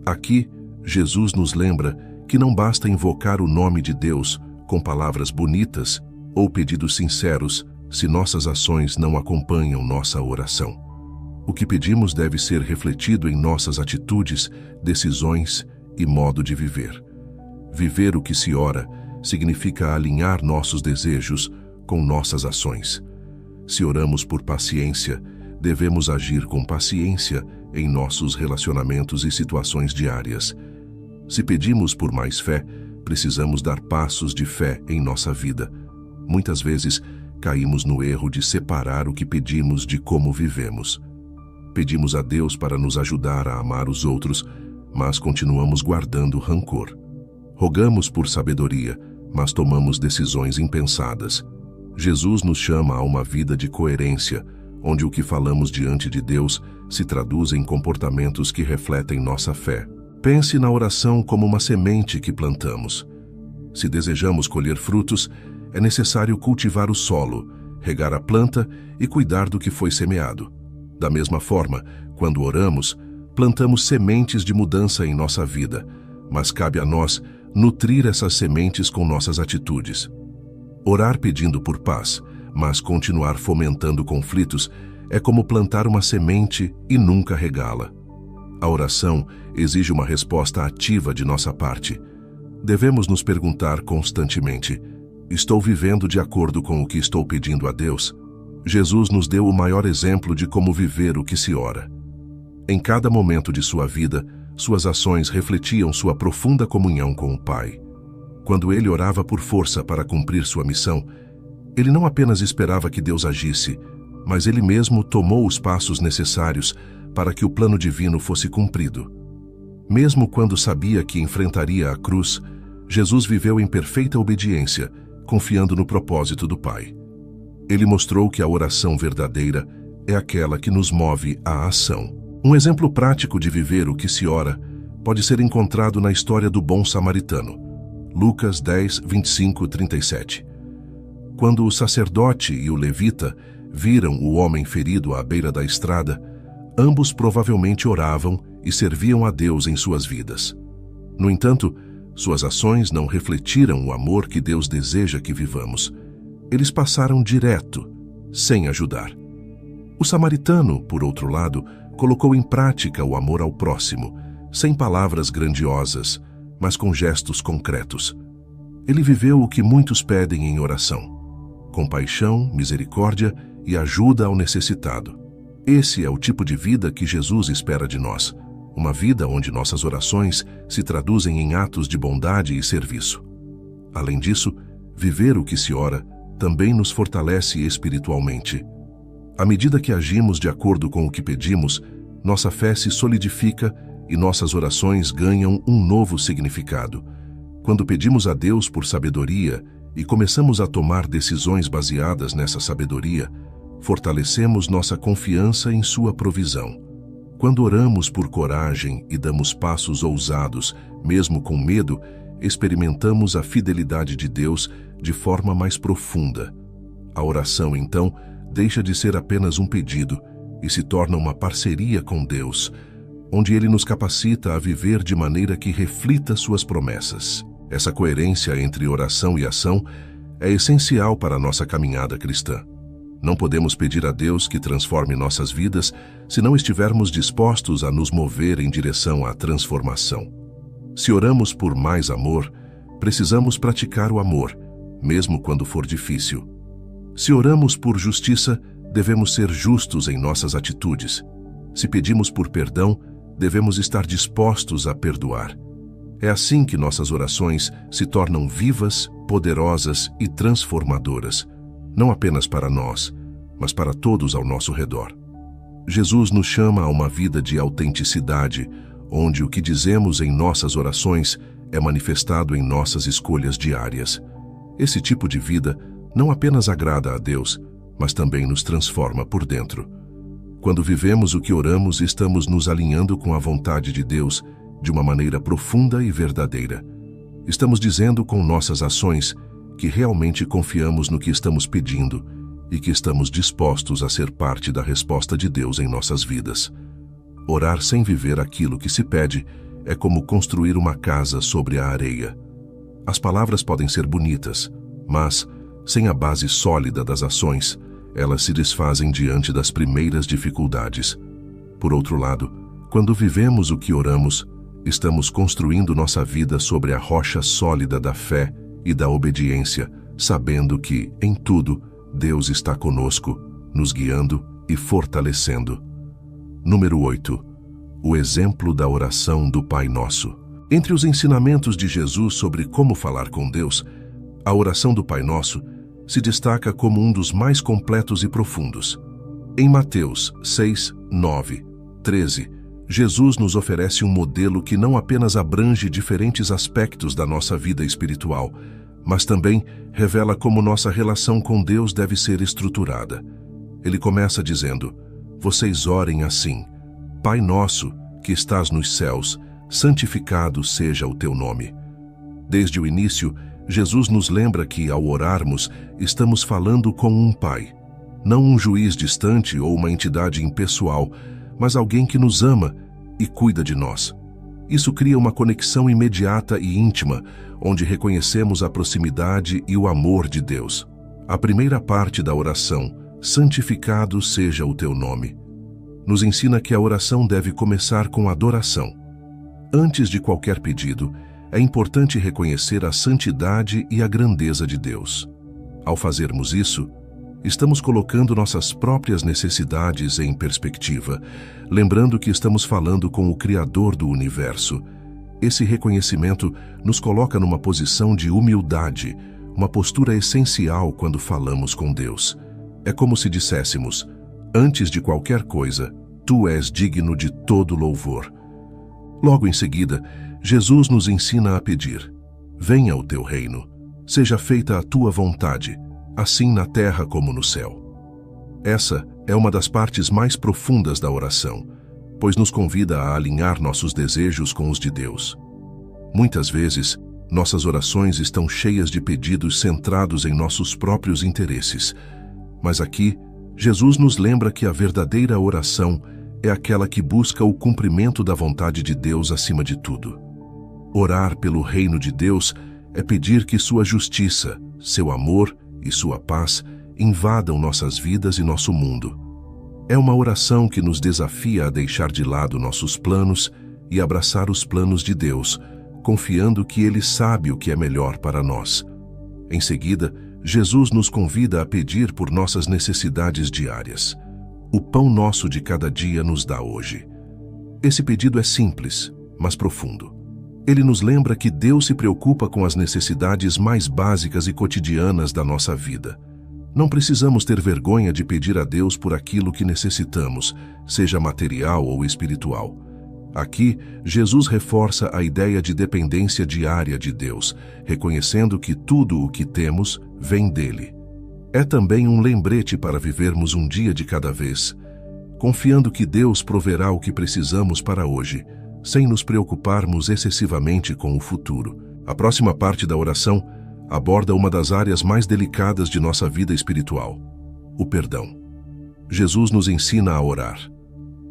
Speaker 1: Aqui, Jesus nos lembra que não basta invocar o nome de Deus com palavras bonitas ou pedidos sinceros se nossas ações não acompanham nossa oração. O que pedimos deve ser refletido em nossas atitudes, decisões e modo de viver. Viver o que se ora significa alinhar nossos desejos com nossas ações. Se oramos por paciência, devemos agir com paciência em nossos relacionamentos e situações diárias. Se pedimos por mais fé, precisamos dar passos de fé em nossa vida. Muitas vezes, caímos no erro de separar o que pedimos de como vivemos. Pedimos a Deus para nos ajudar a amar os outros, mas continuamos guardando rancor. Rogamos por sabedoria, mas tomamos decisões impensadas. Jesus nos chama a uma vida de coerência, onde o que falamos diante de Deus se traduz em comportamentos que refletem nossa fé. Pense na oração como uma semente que plantamos. Se desejamos colher frutos, é necessário cultivar o solo, regar a planta e cuidar do que foi semeado. Da mesma forma, quando oramos, plantamos sementes de mudança em nossa vida, mas cabe a nós nutrir essas sementes com nossas atitudes. Orar pedindo por paz, mas continuar fomentando conflitos, é como plantar uma semente e nunca regá-la. A oração exige uma resposta ativa de nossa parte. Devemos nos perguntar constantemente: estou vivendo de acordo com o que estou pedindo a Deus? Jesus nos deu o maior exemplo de como viver o que se ora. Em cada momento de sua vida, suas ações refletiam sua profunda comunhão com o Pai. Quando ele orava por força para cumprir sua missão, ele não apenas esperava que Deus agisse, mas ele mesmo tomou os passos necessários para que o plano divino fosse cumprido. Mesmo quando sabia que enfrentaria a cruz, Jesus viveu em perfeita obediência, confiando no propósito do Pai. Ele mostrou que a oração verdadeira é aquela que nos move à ação. Um exemplo prático de viver o que se ora pode ser encontrado na história do bom samaritano. Lucas 10:25-37. Quando o sacerdote e o levita viram o homem ferido à beira da estrada, ambos provavelmente oravam e serviam a Deus em suas vidas. No entanto, suas ações não refletiram o amor que Deus deseja que vivamos. Eles passaram direto, sem ajudar. O samaritano, por outro lado, colocou em prática o amor ao próximo, sem palavras grandiosas, mas com gestos concretos. Ele viveu o que muitos pedem em oração: compaixão, misericórdia e ajuda ao necessitado. Esse é o tipo de vida que Jesus espera de nós, uma vida onde nossas orações se traduzem em atos de bondade e serviço. Além disso, viver o que se ora também nos fortalece espiritualmente. À medida que agimos de acordo com o que pedimos, nossa fé se solidifica e nossas orações ganham um novo significado. Quando pedimos a Deus por sabedoria e começamos a tomar decisões baseadas nessa sabedoria, fortalecemos nossa confiança em sua provisão. Quando oramos por coragem e damos passos ousados, mesmo com medo, experimentamos a fidelidade de Deus de forma mais profunda. A oração, então, deixa de ser apenas um pedido e se torna uma parceria com Deus, onde Ele nos capacita a viver de maneira que reflita suas promessas. Essa coerência entre oração e ação é essencial para a nossa caminhada cristã. Não podemos pedir a Deus que transforme nossas vidas se não estivermos dispostos a nos mover em direção à transformação. Se oramos por mais amor, precisamos praticar o amor, mesmo quando for difícil. Se oramos por justiça, devemos ser justos em nossas atitudes. Se pedimos por perdão, devemos estar dispostos a perdoar. É assim que nossas orações se tornam vivas, poderosas e transformadoras, não apenas para nós, mas para todos ao nosso redor. Jesus nos chama a uma vida de autenticidade, onde o que dizemos em nossas orações é manifestado em nossas escolhas diárias. Esse tipo de vida não apenas agrada a Deus, mas também nos transforma por dentro. Quando vivemos o que oramos, estamos nos alinhando com a vontade de Deus de uma maneira profunda e verdadeira. Estamos dizendo com nossas ações que realmente confiamos no que estamos pedindo e que estamos dispostos a ser parte da resposta de Deus em nossas vidas. Orar sem viver aquilo que se pede é como construir uma casa sobre a areia. As palavras podem ser bonitas, mas, sem a base sólida das ações, elas se desfazem diante das primeiras dificuldades. Por outro lado, quando vivemos o que oramos, estamos construindo nossa vida sobre a rocha sólida da fé e da obediência, sabendo que, em tudo, Deus está conosco, nos guiando e fortalecendo. Número 8. O exemplo da oração do Pai Nosso. Entre os ensinamentos de Jesus sobre como falar com Deus, a oração do Pai Nosso se destaca como um dos mais completos e profundos. Em Mateus 6, 9, 13, Jesus nos oferece um modelo que não apenas abrange diferentes aspectos da nossa vida espiritual, mas também revela como nossa relação com Deus deve ser estruturada. Ele começa dizendo: "Vocês orem assim: Pai nosso, que estás nos céus, santificado seja o teu nome." Desde o início, Jesus nos lembra que, ao orarmos, estamos falando com um Pai, não um juiz distante ou uma entidade impessoal, mas alguém que nos ama e cuida de nós. Isso cria uma conexão imediata e íntima, onde reconhecemos a proximidade e o amor de Deus. A primeira parte da oração, santificado seja o teu nome, nos ensina que a oração deve começar com adoração. Antes de qualquer pedido, é importante reconhecer a santidade e a grandeza de Deus. Ao fazermos isso, estamos colocando nossas próprias necessidades em perspectiva, lembrando que estamos falando com o Criador do universo. Esse reconhecimento nos coloca numa posição de humildade, uma postura essencial quando falamos com Deus. É como se disséssemos: antes de qualquer coisa, tu és digno de todo louvor. Logo em seguida, Jesus nos ensina a pedir: venha o teu reino, seja feita a tua vontade, assim na terra como no céu. Essa é uma das partes mais profundas da oração, pois nos convida a alinhar nossos desejos com os de Deus. Muitas vezes, nossas orações estão cheias de pedidos centrados em nossos próprios interesses, mas aqui, Jesus nos lembra que a verdadeira oração é aquela que busca o cumprimento da vontade de Deus acima de tudo. Orar pelo reino de Deus é pedir que sua justiça, seu amor e sua paz invadam nossas vidas e nosso mundo. É uma oração que nos desafia a deixar de lado nossos planos e abraçar os planos de Deus, confiando que Ele sabe o que é melhor para nós. Em seguida, Jesus nos convida a pedir por nossas necessidades diárias. O pão nosso de cada dia nos dá hoje. Esse pedido é simples, mas profundo. Ele nos lembra que Deus se preocupa com as necessidades mais básicas e cotidianas da nossa vida. Não precisamos ter vergonha de pedir a Deus por aquilo que necessitamos, seja material ou espiritual. Aqui, Jesus reforça a ideia de dependência diária de Deus, reconhecendo que tudo o que temos vem dele. É também um lembrete para vivermos um dia de cada vez, confiando que Deus proverá o que precisamos para hoje, sem nos preocuparmos excessivamente com o futuro. A próxima parte da oração aborda uma das áreas mais delicadas de nossa vida espiritual: o perdão. Jesus nos ensina a orar.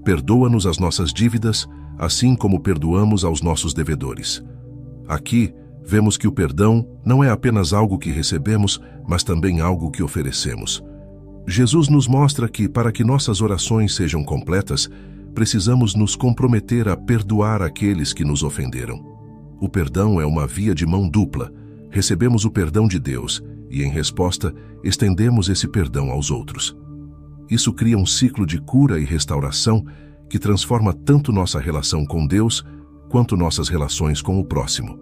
Speaker 1: Perdoa-nos as nossas dívidas, assim como perdoamos aos nossos devedores. Aqui, vemos que o perdão não é apenas algo que recebemos, mas também algo que oferecemos. Jesus nos mostra que, para que nossas orações sejam completas, precisamos nos comprometer a perdoar aqueles que nos ofenderam. O perdão é uma via de mão dupla. Recebemos o perdão de Deus e, em resposta, estendemos esse perdão aos outros. Isso cria um ciclo de cura e restauração que transforma tanto nossa relação com Deus quanto nossas relações com o próximo.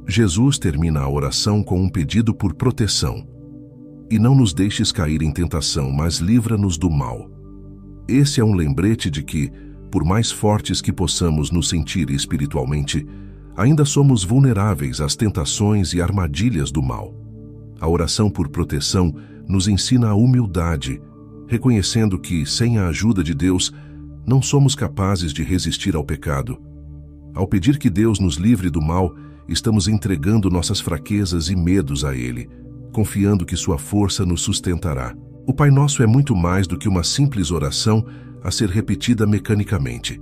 Speaker 1: Jesus termina a oração com um pedido por proteção. E não nos deixes cair em tentação, mas livra-nos do mal. Esse é um lembrete de que, por mais fortes que possamos nos sentir espiritualmente, ainda somos vulneráveis às tentações e armadilhas do mal. A oração por proteção nos ensina a humildade, reconhecendo que, sem a ajuda de Deus, não somos capazes de resistir ao pecado. Ao pedir que Deus nos livre do mal, estamos entregando nossas fraquezas e medos a Ele, confiando que sua força nos sustentará. O Pai Nosso é muito mais do que uma simples oração a ser repetida mecanicamente.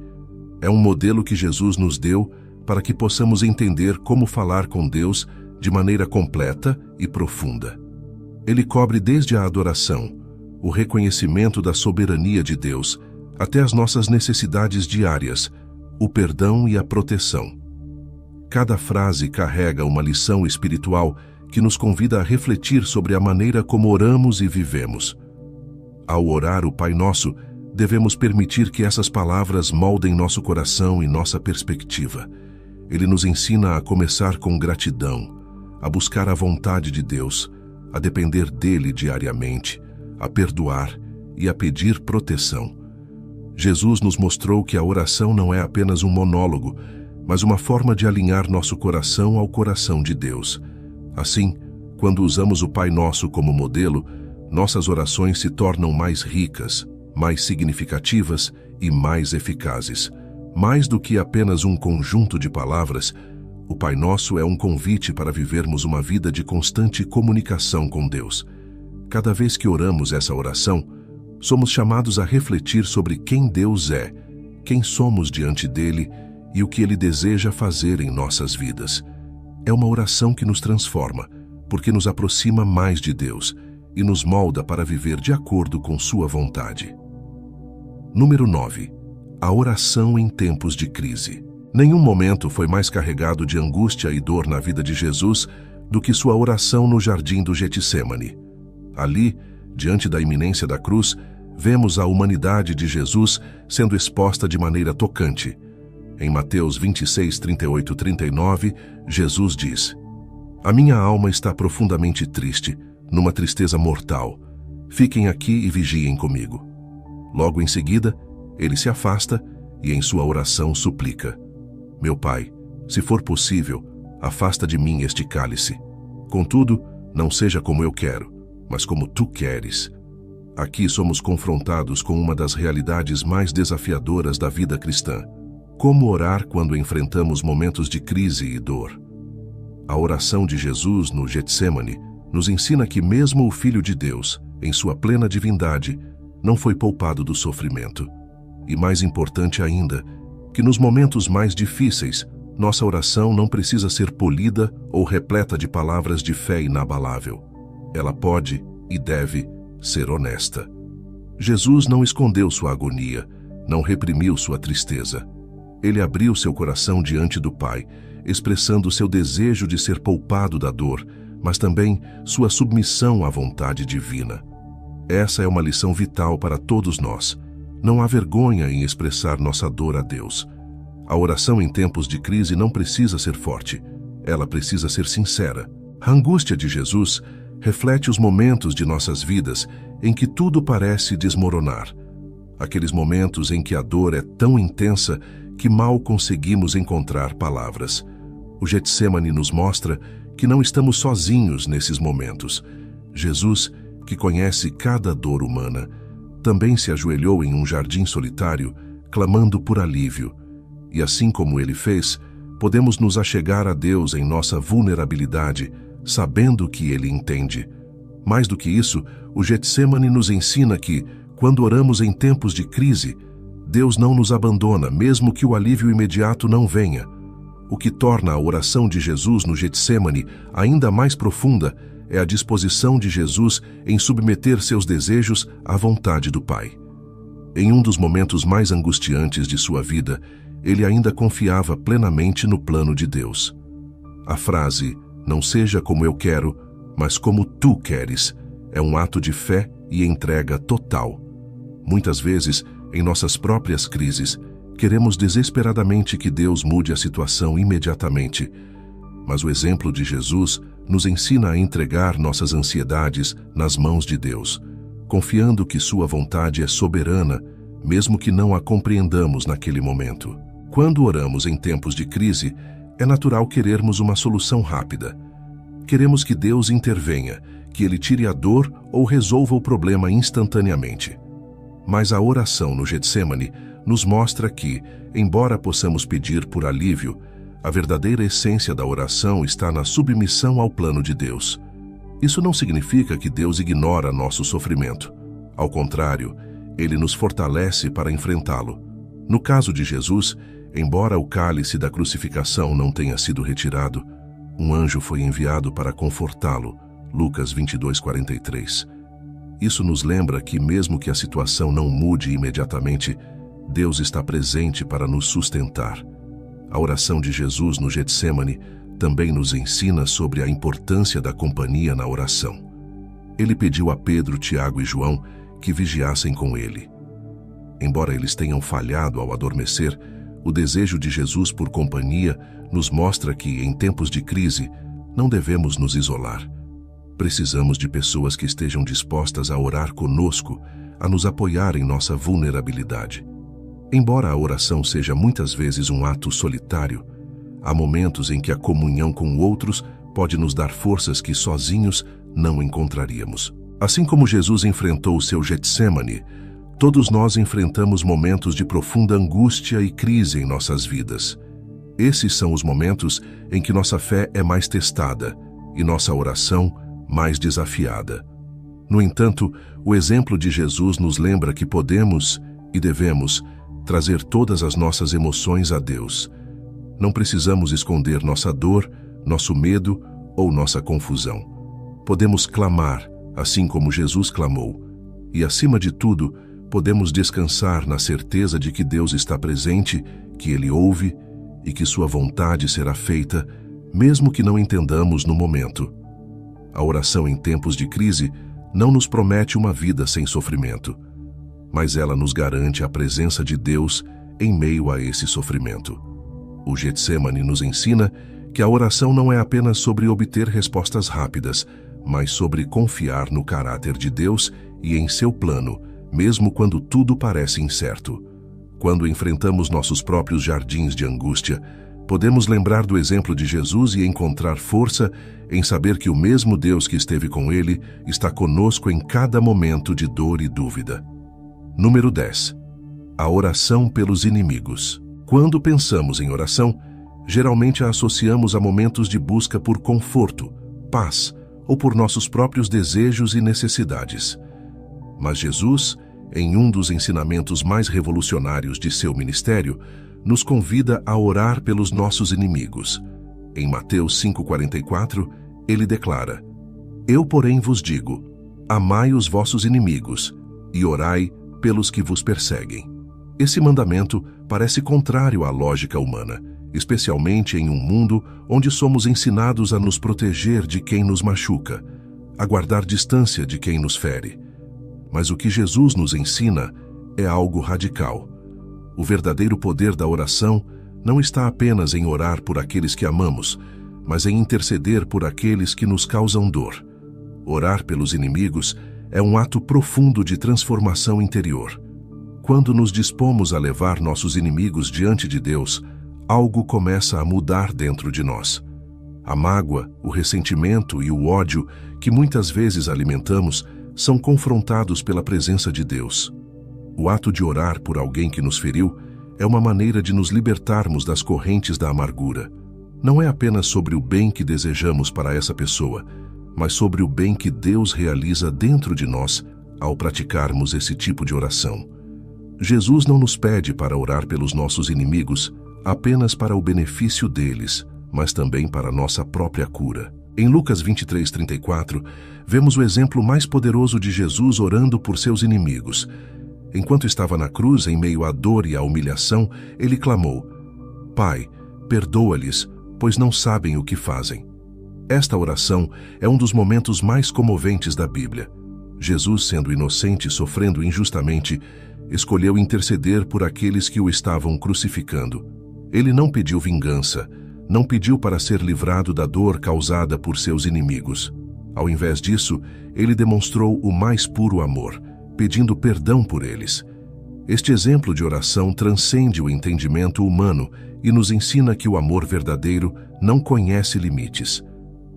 Speaker 1: É um modelo que Jesus nos deu para que possamos entender como falar com Deus de maneira completa e profunda. Ele cobre desde a adoração, o reconhecimento da soberania de Deus, até as nossas necessidades diárias, o perdão e a proteção. Cada frase carrega uma lição espiritual que nos convida a refletir sobre a maneira como oramos e vivemos. Ao orar o Pai Nosso, devemos permitir que essas palavras moldem nosso coração e nossa perspectiva. Ele nos ensina a começar com gratidão, a buscar a vontade de Deus, a depender dele diariamente, a perdoar e a pedir proteção. Jesus nos mostrou que a oração não é apenas um monólogo, mas uma forma de alinhar nosso coração ao coração de Deus. Assim, quando usamos o Pai Nosso como modelo, nossas orações se tornam mais ricas, mais significativas e mais eficazes. Mais do que apenas um conjunto de palavras, o Pai Nosso é um convite para vivermos uma vida de constante comunicação com Deus. Cada vez que oramos essa oração, somos chamados a refletir sobre quem Deus é, quem somos diante dele e o que ele deseja fazer em nossas vidas. É uma oração que nos transforma, porque nos aproxima mais de Deus e nos molda para viver de acordo com sua vontade. Número 9. A oração em tempos de crise. Nenhum momento foi mais carregado de angústia e dor na vida de Jesus do que sua oração no jardim do Getsêmani. Ali, diante da iminência da cruz, vemos a humanidade de Jesus sendo exposta de maneira tocante. Em Mateus 26, 38 e 39, Jesus diz: "A minha alma está profundamente triste, numa tristeza mortal. Fiquem aqui e vigiem comigo." Logo em seguida, ele se afasta e em sua oração suplica: "Meu Pai, se for possível, afasta de mim este cálice. Contudo, não seja como eu quero, mas como tu queres." Aqui somos confrontados com uma das realidades mais desafiadoras da vida cristã. Como orar quando enfrentamos momentos de crise e dor? A oração de Jesus no Getsêmani nos ensina que mesmo o Filho de Deus, em sua plena divindade, não foi poupado do sofrimento. E mais importante ainda, que nos momentos mais difíceis, nossa oração não precisa ser polida ou repleta de palavras de fé inabalável. Ela pode e deve ser honesta. Jesus não escondeu sua agonia, não reprimiu sua tristeza. Ele abriu seu coração diante do Pai, expressando seu desejo de ser poupado da dor, mas também sua submissão à vontade divina. Essa é uma lição vital para todos nós. Não há vergonha em expressar nossa dor a Deus. A oração em tempos de crise não precisa ser forte, ela precisa ser sincera. A angústia de Jesus reflete os momentos de nossas vidas em que tudo parece desmoronar. Aqueles momentos em que a dor é tão intensa que mal conseguimos encontrar palavras. O Getsêmani nos mostra que não estamos sozinhos nesses momentos. Jesus, que conhece cada dor humana, também se ajoelhou em um jardim solitário, clamando por alívio. E assim como ele fez, podemos nos achegar a Deus em nossa vulnerabilidade, sabendo que ele entende. Mais do que isso, o Getsêmani nos ensina que, quando oramos em tempos de crise, Deus não nos abandona, mesmo que o alívio imediato não venha. O que torna a oração de Jesus no Getsêmani ainda mais profunda é a disposição de Jesus em submeter seus desejos à vontade do Pai. Em um dos momentos mais angustiantes de sua vida, ele ainda confiava plenamente no plano de Deus. A frase, "Não seja como eu quero, mas como tu queres", é um ato de fé e entrega total. Muitas vezes, em nossas próprias crises, queremos desesperadamente que Deus mude a situação imediatamente. Mas o exemplo de Jesus nos ensina a entregar nossas ansiedades nas mãos de Deus, confiando que sua vontade é soberana, mesmo que não a compreendamos naquele momento. Quando oramos em tempos de crise, é natural querermos uma solução rápida. Queremos que Deus intervenha, que Ele tire a dor ou resolva o problema instantaneamente. Mas a oração no Getsêmani nos mostra que, embora possamos pedir por alívio, a verdadeira essência da oração está na submissão ao plano de Deus. Isso não significa que Deus ignora nosso sofrimento. Ao contrário, Ele nos fortalece para enfrentá-lo. No caso de Jesus, embora o cálice da crucificação não tenha sido retirado, um anjo foi enviado para confortá-lo. Lucas 22:43. Isso nos lembra que, mesmo que a situação não mude imediatamente, Deus está presente para nos sustentar. A oração de Jesus no Getsêmani também nos ensina sobre a importância da companhia na oração. Ele pediu a Pedro, Tiago e João que vigiassem com ele. Embora eles tenham falhado ao adormecer, o desejo de Jesus por companhia nos mostra que, em tempos de crise, não devemos nos isolar. Precisamos de pessoas que estejam dispostas a orar conosco, a nos apoiar em nossa vulnerabilidade. Embora a oração seja muitas vezes um ato solitário, há momentos em que a comunhão com outros pode nos dar forças que sozinhos não encontraríamos. Assim como Jesus enfrentou o seu Getsêmani, todos nós enfrentamos momentos de profunda angústia e crise em nossas vidas. Esses são os momentos em que nossa fé é mais testada e nossa oração mais desafiada. No entanto, o exemplo de Jesus nos lembra que podemos e devemos trazer todas as nossas emoções a Deus. Não precisamos esconder nossa dor, nosso medo ou nossa confusão. Podemos clamar, assim como Jesus clamou, e, acima de tudo, podemos descansar na certeza de que Deus está presente, que Ele ouve e que sua vontade será feita, mesmo que não entendamos no momento. A oração em tempos de crise não nos promete uma vida sem sofrimento, mas ela nos garante a presença de Deus em meio a esse sofrimento. O Getsêmani nos ensina que a oração não é apenas sobre obter respostas rápidas, mas sobre confiar no caráter de Deus e em seu plano, mesmo quando tudo parece incerto. Quando enfrentamos nossos próprios jardins de angústia, podemos lembrar do exemplo de Jesus e encontrar força em saber que o mesmo Deus que esteve com ele está conosco em cada momento de dor e dúvida. Número 10. A oração pelos inimigos. Quando pensamos em oração, geralmente a associamos a momentos de busca por conforto, paz ou por nossos próprios desejos e necessidades. Mas Jesus, em um dos ensinamentos mais revolucionários de seu ministério, nos convida a orar pelos nossos inimigos. Em Mateus 5:44, ele declara: "Eu, porém, vos digo, amai os vossos inimigos e orai pelos que vos perseguem." Esse mandamento parece contrário à lógica humana, especialmente em um mundo onde somos ensinados a nos proteger de quem nos machuca, a guardar distância de quem nos fere. Mas o que Jesus nos ensina é algo radical. O verdadeiro poder da oração não está apenas em orar por aqueles que amamos, mas em interceder por aqueles que nos causam dor. Orar pelos inimigos é um ato profundo de transformação interior. Quando nos dispomos a levar nossos inimigos diante de Deus, algo começa a mudar dentro de nós. A mágoa, o ressentimento e o ódio que muitas vezes alimentamos são confrontados pela presença de Deus. O ato de orar por alguém que nos feriu é uma maneira de nos libertarmos das correntes da amargura. Não é apenas sobre o bem que desejamos para essa pessoa, mas sobre o bem que Deus realiza dentro de nós ao praticarmos esse tipo de oração. Jesus não nos pede para orar pelos nossos inimigos apenas para o benefício deles, mas também para a nossa própria cura. Em Lucas 23:34, vemos o exemplo mais poderoso de Jesus orando por seus inimigos. Enquanto estava na cruz, em meio à dor e à humilhação, ele clamou: Pai, perdoa-lhes, pois não sabem o que fazem. Esta oração é um dos momentos mais comoventes da Bíblia. Jesus, sendo inocente e sofrendo injustamente, escolheu interceder por aqueles que o estavam crucificando. Ele não pediu vingança, não pediu para ser livrado da dor causada por seus inimigos. Ao invés disso, ele demonstrou o mais puro amor, pedindo perdão por eles. Este exemplo de oração transcende o entendimento humano e nos ensina que o amor verdadeiro não conhece limites.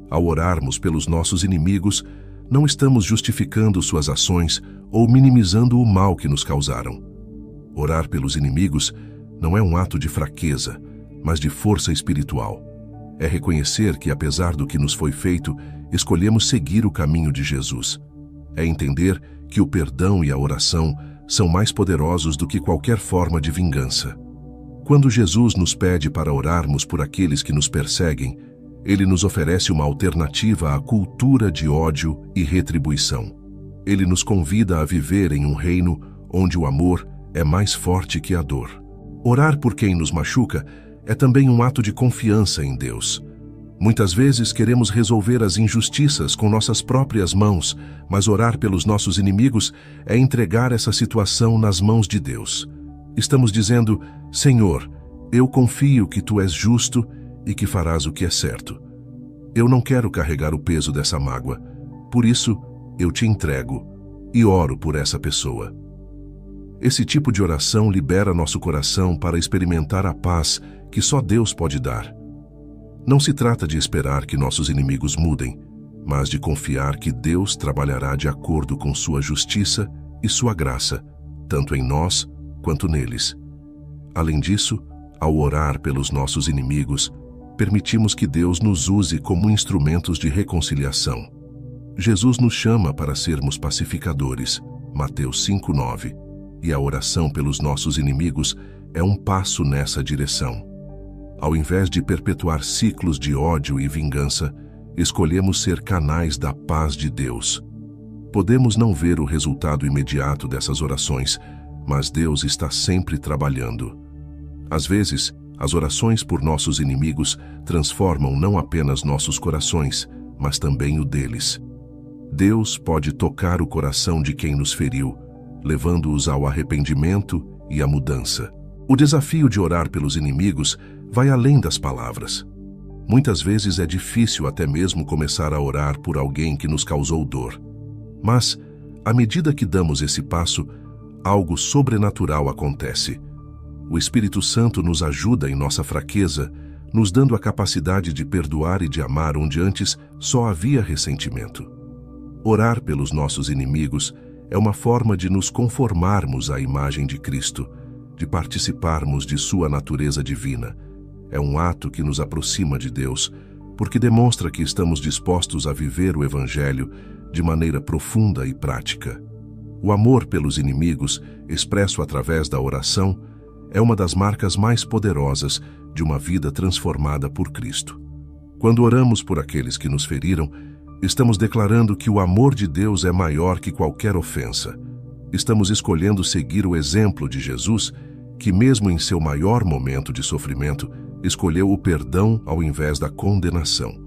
Speaker 1: Ao orarmos pelos nossos inimigos, não estamos justificando suas ações ou minimizando o mal que nos causaram. Orar pelos inimigos não é um ato de fraqueza, mas de força espiritual. É reconhecer que, apesar do que nos foi feito, escolhemos seguir o caminho de Jesus. É entender que o perdão e a oração são mais poderosos do que qualquer forma de vingança. Quando Jesus nos pede para orarmos por aqueles que nos perseguem, ele nos oferece uma alternativa à cultura de ódio e retribuição. Ele nos convida a viver em um reino onde o amor é mais forte que a dor. Orar por quem nos machuca é também um ato de confiança em Deus. Muitas vezes queremos resolver as injustiças com nossas próprias mãos, mas orar pelos nossos inimigos é entregar essa situação nas mãos de Deus. Estamos dizendo: Senhor, eu confio que Tu és justo e que farás o que é certo. Eu não quero carregar o peso dessa mágoa, por isso eu te entrego e oro por essa pessoa. Esse tipo de oração libera nosso coração para experimentar a paz que só Deus pode dar. Não se trata de esperar que nossos inimigos mudem, mas de confiar que Deus trabalhará de acordo com sua justiça e sua graça, tanto em nós quanto neles. Além disso, ao orar pelos nossos inimigos, permitimos que Deus nos use como instrumentos de reconciliação. Jesus nos chama para sermos pacificadores, Mateus 5:9, e a oração pelos nossos inimigos é um passo nessa direção. Ao invés de perpetuar ciclos de ódio e vingança, escolhemos ser canais da paz de Deus. Podemos não ver o resultado imediato dessas orações, mas Deus está sempre trabalhando. Às vezes, as orações por nossos inimigos transformam não apenas nossos corações, mas também o deles. Deus pode tocar o coração de quem nos feriu, levando-os ao arrependimento e à mudança. O desafio de orar pelos inimigos vai além das palavras. Muitas vezes é difícil até mesmo começar a orar por alguém que nos causou dor. Mas, à medida que damos esse passo, algo sobrenatural acontece. O Espírito Santo nos ajuda em nossa fraqueza, nos dando a capacidade de perdoar e de amar onde antes só havia ressentimento. Orar pelos nossos inimigos é uma forma de nos conformarmos à imagem de Cristo, de participarmos de sua natureza divina. É um ato que nos aproxima de Deus, porque demonstra que estamos dispostos a viver o Evangelho de maneira profunda e prática. O amor pelos inimigos, expresso através da oração, é uma das marcas mais poderosas de uma vida transformada por Cristo. Quando oramos por aqueles que nos feriram, estamos declarando que o amor de Deus é maior que qualquer ofensa. Estamos escolhendo seguir o exemplo de Jesus que mesmo em seu maior momento de sofrimento, escolheu o perdão ao invés da condenação.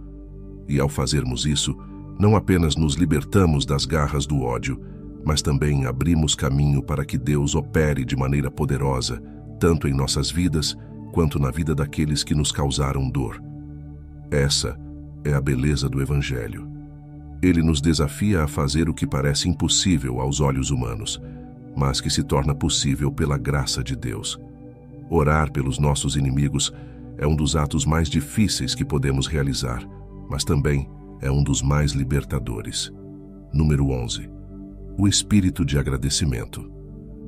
Speaker 1: E ao fazermos isso, não apenas nos libertamos das garras do ódio, mas também abrimos caminho para que Deus opere de maneira poderosa, tanto em nossas vidas, quanto na vida daqueles que nos causaram dor. Essa é a beleza do Evangelho. Ele nos desafia a fazer o que parece impossível aos olhos humanos, mas que se torna possível pela graça de Deus. Orar pelos nossos inimigos é um dos atos mais difíceis que podemos realizar, mas também é um dos mais libertadores. Número 11. O espírito de agradecimento.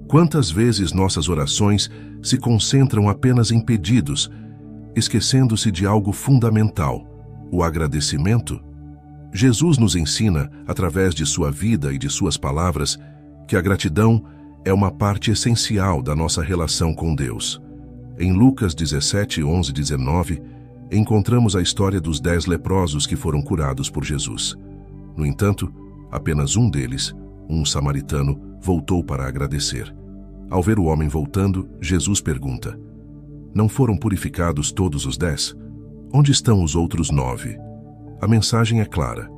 Speaker 1: Quantas vezes nossas orações se concentram apenas em pedidos, esquecendo-se de algo fundamental, o agradecimento? Jesus nos ensina, através de sua vida e de suas palavras, que a gratidão é uma parte essencial da nossa relação com Deus. Em Lucas 17, 11 e 19, encontramos a história dos 10 leprosos que foram curados por Jesus. No entanto, apenas um deles, um samaritano, voltou para agradecer. Ao ver o homem voltando, Jesus pergunta: não foram purificados todos os 10? Onde estão os outros 9? A mensagem é clara.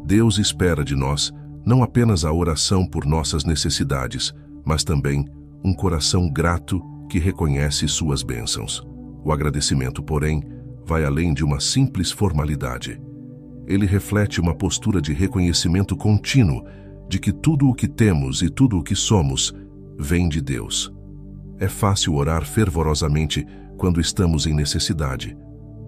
Speaker 1: Deus espera de nós não apenas a oração por nossas necessidades, mas também um coração grato que reconhece suas bênçãos. O agradecimento, porém, vai além de uma simples formalidade. Ele reflete uma postura de reconhecimento contínuo de que tudo o que temos e tudo o que somos vem de Deus. É fácil orar fervorosamente quando estamos em necessidade,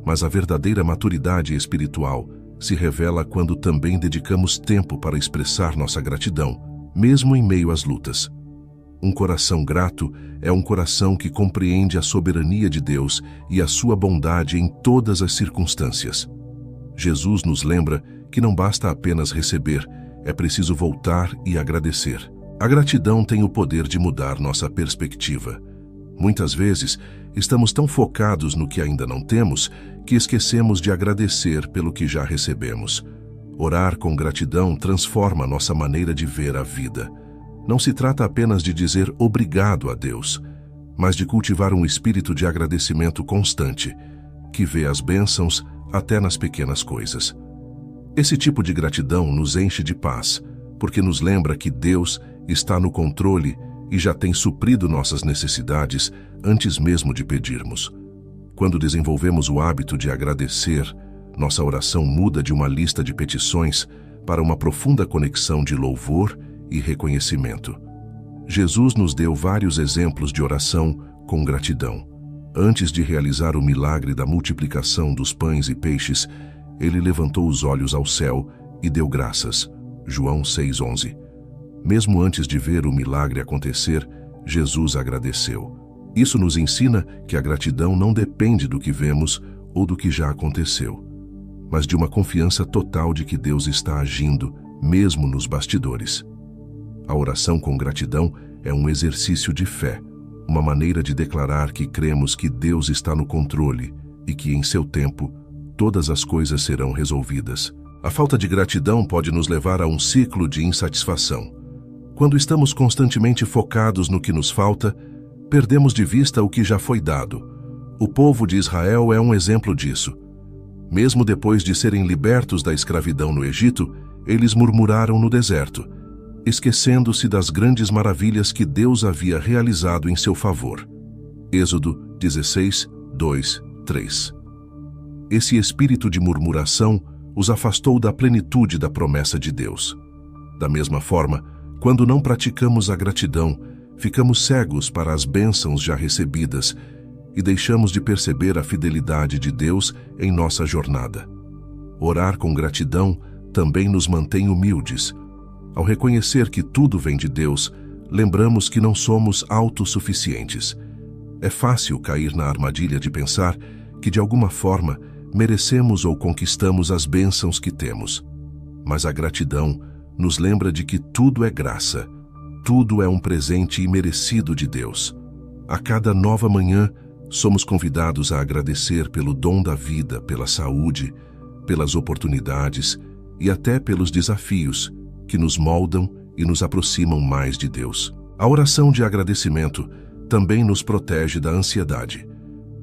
Speaker 1: mas a verdadeira maturidade espiritual se revela quando também dedicamos tempo para expressar nossa gratidão, mesmo em meio às lutas. Um coração grato é um coração que compreende a soberania de Deus e a sua bondade em todas as circunstâncias. Jesus nos lembra que não basta apenas receber, é preciso voltar e agradecer. A gratidão tem o poder de mudar nossa perspectiva. Muitas vezes, estamos tão focados no que ainda não temos que esquecemos de agradecer pelo que já recebemos. Orar com gratidão transforma nossa maneira de ver a vida. Não se trata apenas de dizer obrigado a Deus, mas de cultivar um espírito de agradecimento constante, que vê as bênçãos até nas pequenas coisas. Esse tipo de gratidão nos enche de paz, porque nos lembra que Deus está no controle e já tem suprido nossas necessidades antes mesmo de pedirmos. Quando desenvolvemos o hábito de agradecer, nossa oração muda de uma lista de petições para uma profunda conexão de louvor e reconhecimento. Jesus nos deu vários exemplos de oração com gratidão. Antes de realizar o milagre da multiplicação dos pães e peixes, ele levantou os olhos ao céu e deu graças. João 6:11. Mesmo antes de ver o milagre acontecer, Jesus agradeceu. Isso nos ensina que a gratidão não depende do que vemos ou do que já aconteceu, mas de uma confiança total de que Deus está agindo, mesmo nos bastidores. A oração com gratidão é um exercício de fé, uma maneira de declarar que cremos que Deus está no controle e que, em seu tempo, todas as coisas serão resolvidas. A falta de gratidão pode nos levar a um ciclo de insatisfação. Quando estamos constantemente focados no que nos falta, perdemos de vista o que já foi dado. O povo de Israel é um exemplo disso. Mesmo depois de serem libertos da escravidão no Egito, eles murmuraram no deserto, esquecendo-se das grandes maravilhas que Deus havia realizado em seu favor. Êxodo 16, 2, 3. Esse espírito de murmuração os afastou da plenitude da promessa de Deus. Da mesma forma, quando não praticamos a gratidão, ficamos cegos para as bênçãos já recebidas e deixamos de perceber a fidelidade de Deus em nossa jornada. Orar com gratidão também nos mantém humildes. Ao reconhecer que tudo vem de Deus, lembramos que não somos autossuficientes. É fácil cair na armadilha de pensar que, de alguma forma, merecemos ou conquistamos as bênçãos que temos. Mas a gratidão nos lembra de que tudo é graça, tudo é um presente imerecido de Deus. A cada nova manhã, somos convidados a agradecer pelo dom da vida, pela saúde, pelas oportunidades e até pelos desafios que nos moldam e nos aproximam mais de Deus. A oração de agradecimento também nos protege da ansiedade.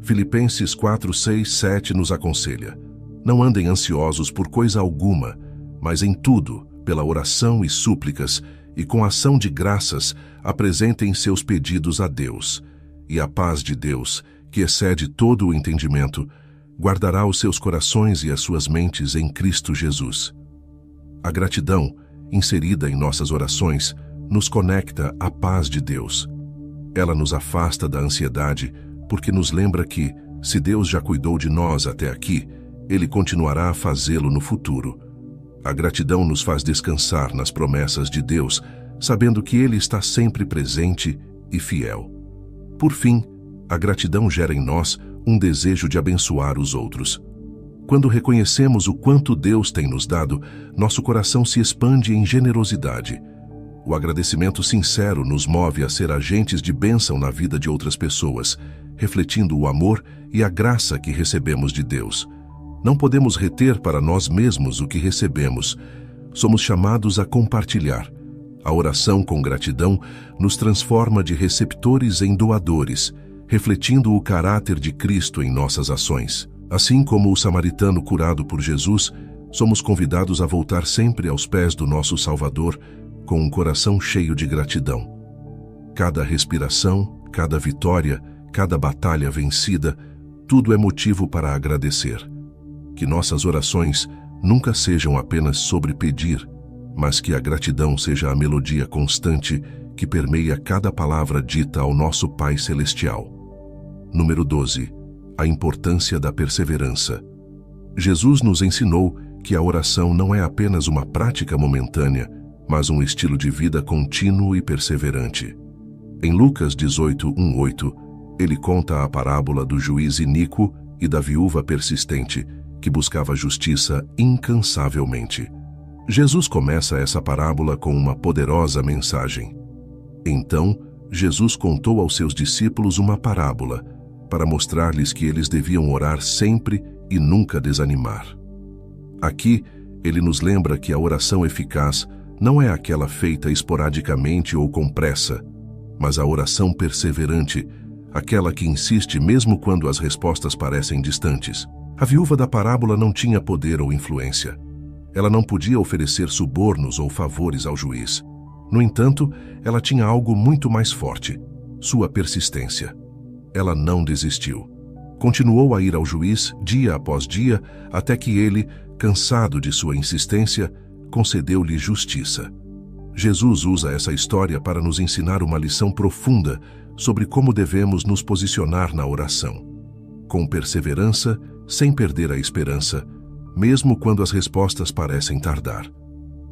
Speaker 1: Filipenses 4, 6, 7 nos aconselha: não andem ansiosos por coisa alguma, mas em tudo, pela oração e súplicas, e com ação de graças, apresentem seus pedidos a Deus. E a paz de Deus, que excede todo o entendimento, guardará os seus corações e as suas mentes em Cristo Jesus. A gratidão, inserida em nossas orações, nos conecta à paz de Deus. Ela nos afasta da ansiedade, porque nos lembra que, se Deus já cuidou de nós até aqui, Ele continuará a fazê-lo no futuro. A gratidão nos faz descansar nas promessas de Deus, sabendo que Ele está sempre presente e fiel. Por fim, a gratidão gera em nós um desejo de abençoar os outros. Quando reconhecemos o quanto Deus tem nos dado, nosso coração se expande em generosidade. O agradecimento sincero nos move a ser agentes de bênção na vida de outras pessoas, refletindo o amor e a graça que recebemos de Deus. Não podemos reter para nós mesmos o que recebemos. Somos chamados a compartilhar. A oração com gratidão nos transforma de receptores em doadores, refletindo o caráter de Cristo em nossas ações. Assim como o samaritano curado por Jesus, somos convidados a voltar sempre aos pés do nosso Salvador com um coração cheio de gratidão. Cada respiração, cada vitória, cada batalha vencida, tudo é motivo para agradecer. Que nossas orações nunca sejam apenas sobre pedir, mas que a gratidão seja a melodia constante que permeia cada palavra dita ao nosso Pai Celestial. Número 12. A importância da perseverança. Jesus nos ensinou que a oração não é apenas uma prática momentânea, mas um estilo de vida contínuo e perseverante. Em Lucas 18, 1, 8, ele conta a parábola do juiz iníquo e da viúva persistente, que buscava justiça incansavelmente. Jesus começa essa parábola com uma poderosa mensagem. Então, Jesus contou aos seus discípulos uma parábola, para mostrar-lhes que eles deviam orar sempre e nunca desanimar. Aqui, ele nos lembra que a oração eficaz não é aquela feita esporadicamente ou com pressa, mas a oração perseverante, aquela que insiste mesmo quando as respostas parecem distantes. A viúva da parábola não tinha poder ou influência. Ela não podia oferecer subornos ou favores ao juiz. No entanto, ela tinha algo muito mais forte: sua persistência. Ela não desistiu. Continuou a ir ao juiz dia após dia, até que ele, cansado de sua insistência, concedeu-lhe justiça. Jesus usa essa história para nos ensinar uma lição profunda sobre como devemos nos posicionar na oração. Com perseverança, sem perder a esperança, mesmo quando as respostas parecem tardar.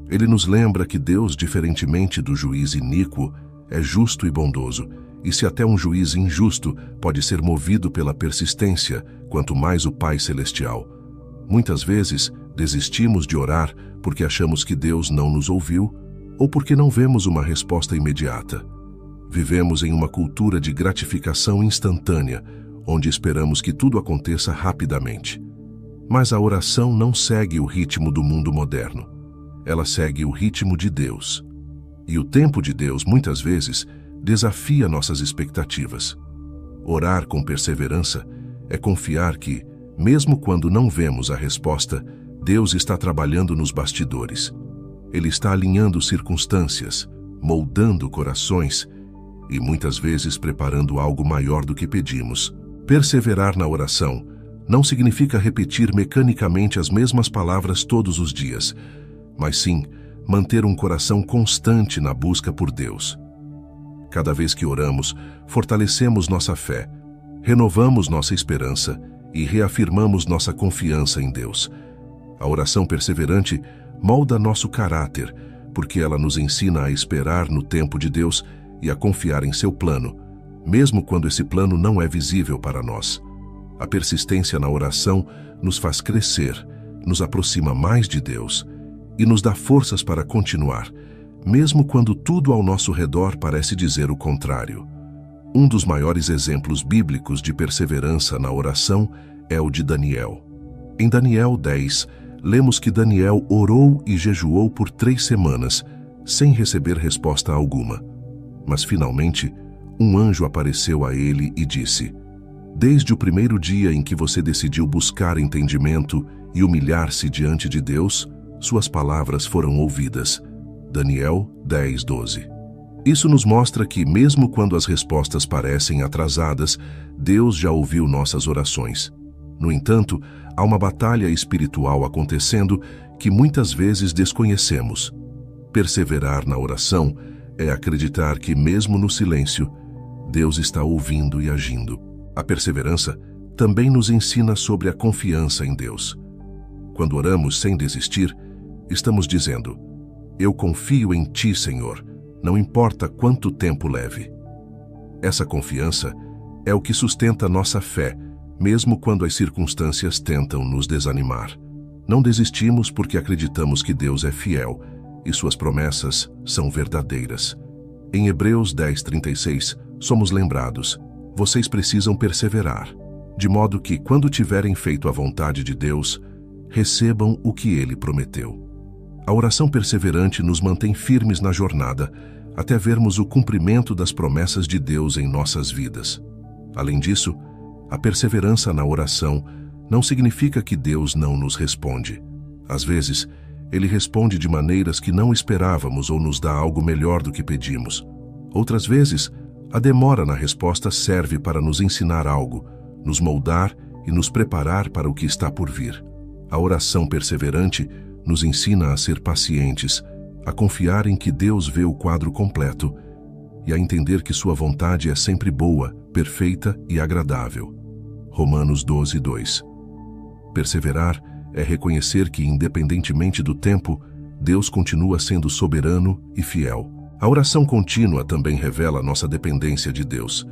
Speaker 1: Ele nos lembra que Deus, diferentemente do juiz iníquo, é justo e bondoso, e se até um juiz injusto pode ser movido pela persistência, quanto mais o Pai Celestial. Muitas vezes, desistimos de orar porque achamos que Deus não nos ouviu ou porque não vemos uma resposta imediata. Vivemos em uma cultura de gratificação instantânea, onde esperamos que tudo aconteça rapidamente. Mas a oração não segue o ritmo do mundo moderno. Ela segue o ritmo de Deus. E o tempo de Deus, muitas vezes, desafia nossas expectativas. Orar com perseverança é confiar que, mesmo quando não vemos a resposta, Deus está trabalhando nos bastidores. Ele está alinhando circunstâncias, moldando corações e muitas vezes preparando algo maior do que pedimos. Perseverar na oração não significa repetir mecanicamente as mesmas palavras todos os dias, mas sim manter um coração constante na busca por Deus. Cada vez que oramos, fortalecemos nossa fé, renovamos nossa esperança e reafirmamos nossa confiança em Deus. A oração perseverante molda nosso caráter, porque ela nos ensina a esperar no tempo de Deus e a confiar em seu plano, mesmo quando esse plano não é visível para nós. A persistência na oração nos faz crescer, nos aproxima mais de Deus e nos dá forças para continuar, mesmo quando tudo ao nosso redor parece dizer o contrário. Um dos maiores exemplos bíblicos de perseverança na oração é o de Daniel. Em Daniel 10, lemos que Daniel orou e jejuou por 3 semanas, sem receber resposta alguma. Mas finalmente, um anjo apareceu a ele e disse: Desde o primeiro dia em que você decidiu buscar entendimento e humilhar-se diante de Deus, suas palavras foram ouvidas. Daniel 10:12. Isso nos mostra que, mesmo quando as respostas parecem atrasadas, Deus já ouviu nossas orações. No entanto, há uma batalha espiritual acontecendo que muitas vezes desconhecemos. Perseverar na oração é acreditar que, mesmo no silêncio, Deus está ouvindo e agindo. A perseverança também nos ensina sobre a confiança em Deus. Quando oramos sem desistir, estamos dizendo: Eu confio em Ti, Senhor, não importa quanto tempo leve. Essa confiança é o que sustenta nossa fé, mesmo quando as circunstâncias tentam nos desanimar. Não desistimos porque acreditamos que Deus é fiel e suas promessas são verdadeiras. Em Hebreus 10:36, somos lembrados: vocês precisam perseverar, de modo que, quando tiverem feito a vontade de Deus, recebam o que Ele prometeu. A oração perseverante nos mantém firmes na jornada, até vermos o cumprimento das promessas de Deus em nossas vidas. Além disso, a perseverança na oração não significa que Deus não nos responde. Às vezes, Ele responde de maneiras que não esperávamos ou nos dá algo melhor do que pedimos. Outras vezes, a demora na resposta serve para nos ensinar algo, nos moldar e nos preparar para o que está por vir. A oração perseverante nos ensina a ser pacientes, a confiar em que Deus vê o quadro completo e a entender que sua vontade é sempre boa, perfeita e agradável. Romanos 12:2. Perseverar é reconhecer que, independentemente do tempo, Deus continua sendo soberano e fiel. A oração contínua também revela nossa dependência de Deus.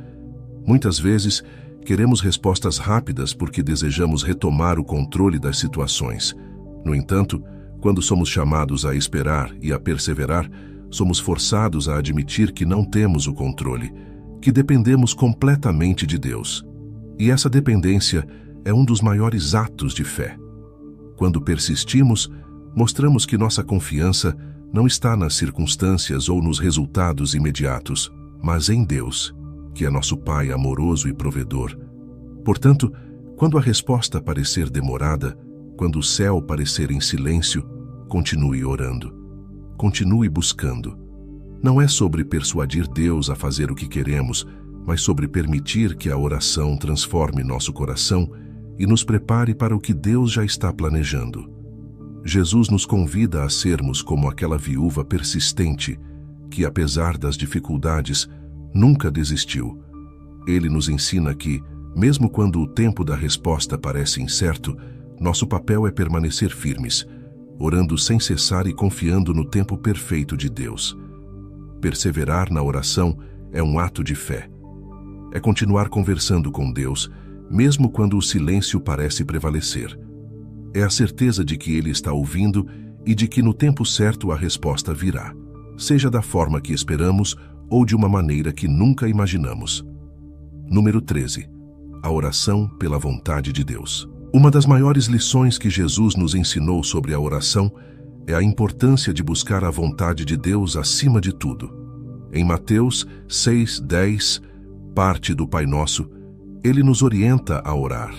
Speaker 1: Muitas vezes, queremos respostas rápidas porque desejamos retomar o controle das situações. No entanto, quando somos chamados a esperar e a perseverar, somos forçados a admitir que não temos o controle, que dependemos completamente de Deus. E essa dependência é um dos maiores atos de fé. Quando persistimos, mostramos que nossa confiança não está nas circunstâncias ou nos resultados imediatos, mas em Deus, que é nosso Pai amoroso e provedor. Portanto, quando a resposta parecer demorada, quando o céu parecer em silêncio, continue orando. Continue buscando. Não é sobre persuadir Deus a fazer o que queremos, mas sobre permitir que a oração transforme nosso coração e nos prepare para o que Deus já está planejando. Jesus nos convida a sermos como aquela viúva persistente que, apesar das dificuldades, nunca desistiu. Ele nos ensina que, mesmo quando o tempo da resposta parece incerto, nosso papel é permanecer firmes, orando sem cessar e confiando no tempo perfeito de Deus. Perseverar na oração é um ato de fé. É continuar conversando com Deus, mesmo quando o silêncio parece prevalecer. É a certeza de que Ele está ouvindo e de que no tempo certo a resposta virá, seja da forma que esperamos ou de uma maneira que nunca imaginamos. Número 13. A oração pela vontade de Deus. Uma das maiores lições que Jesus nos ensinou sobre a oração é a importância de buscar a vontade de Deus acima de tudo. Em Mateus 6:10, parte do Pai Nosso, Ele nos orienta a orar.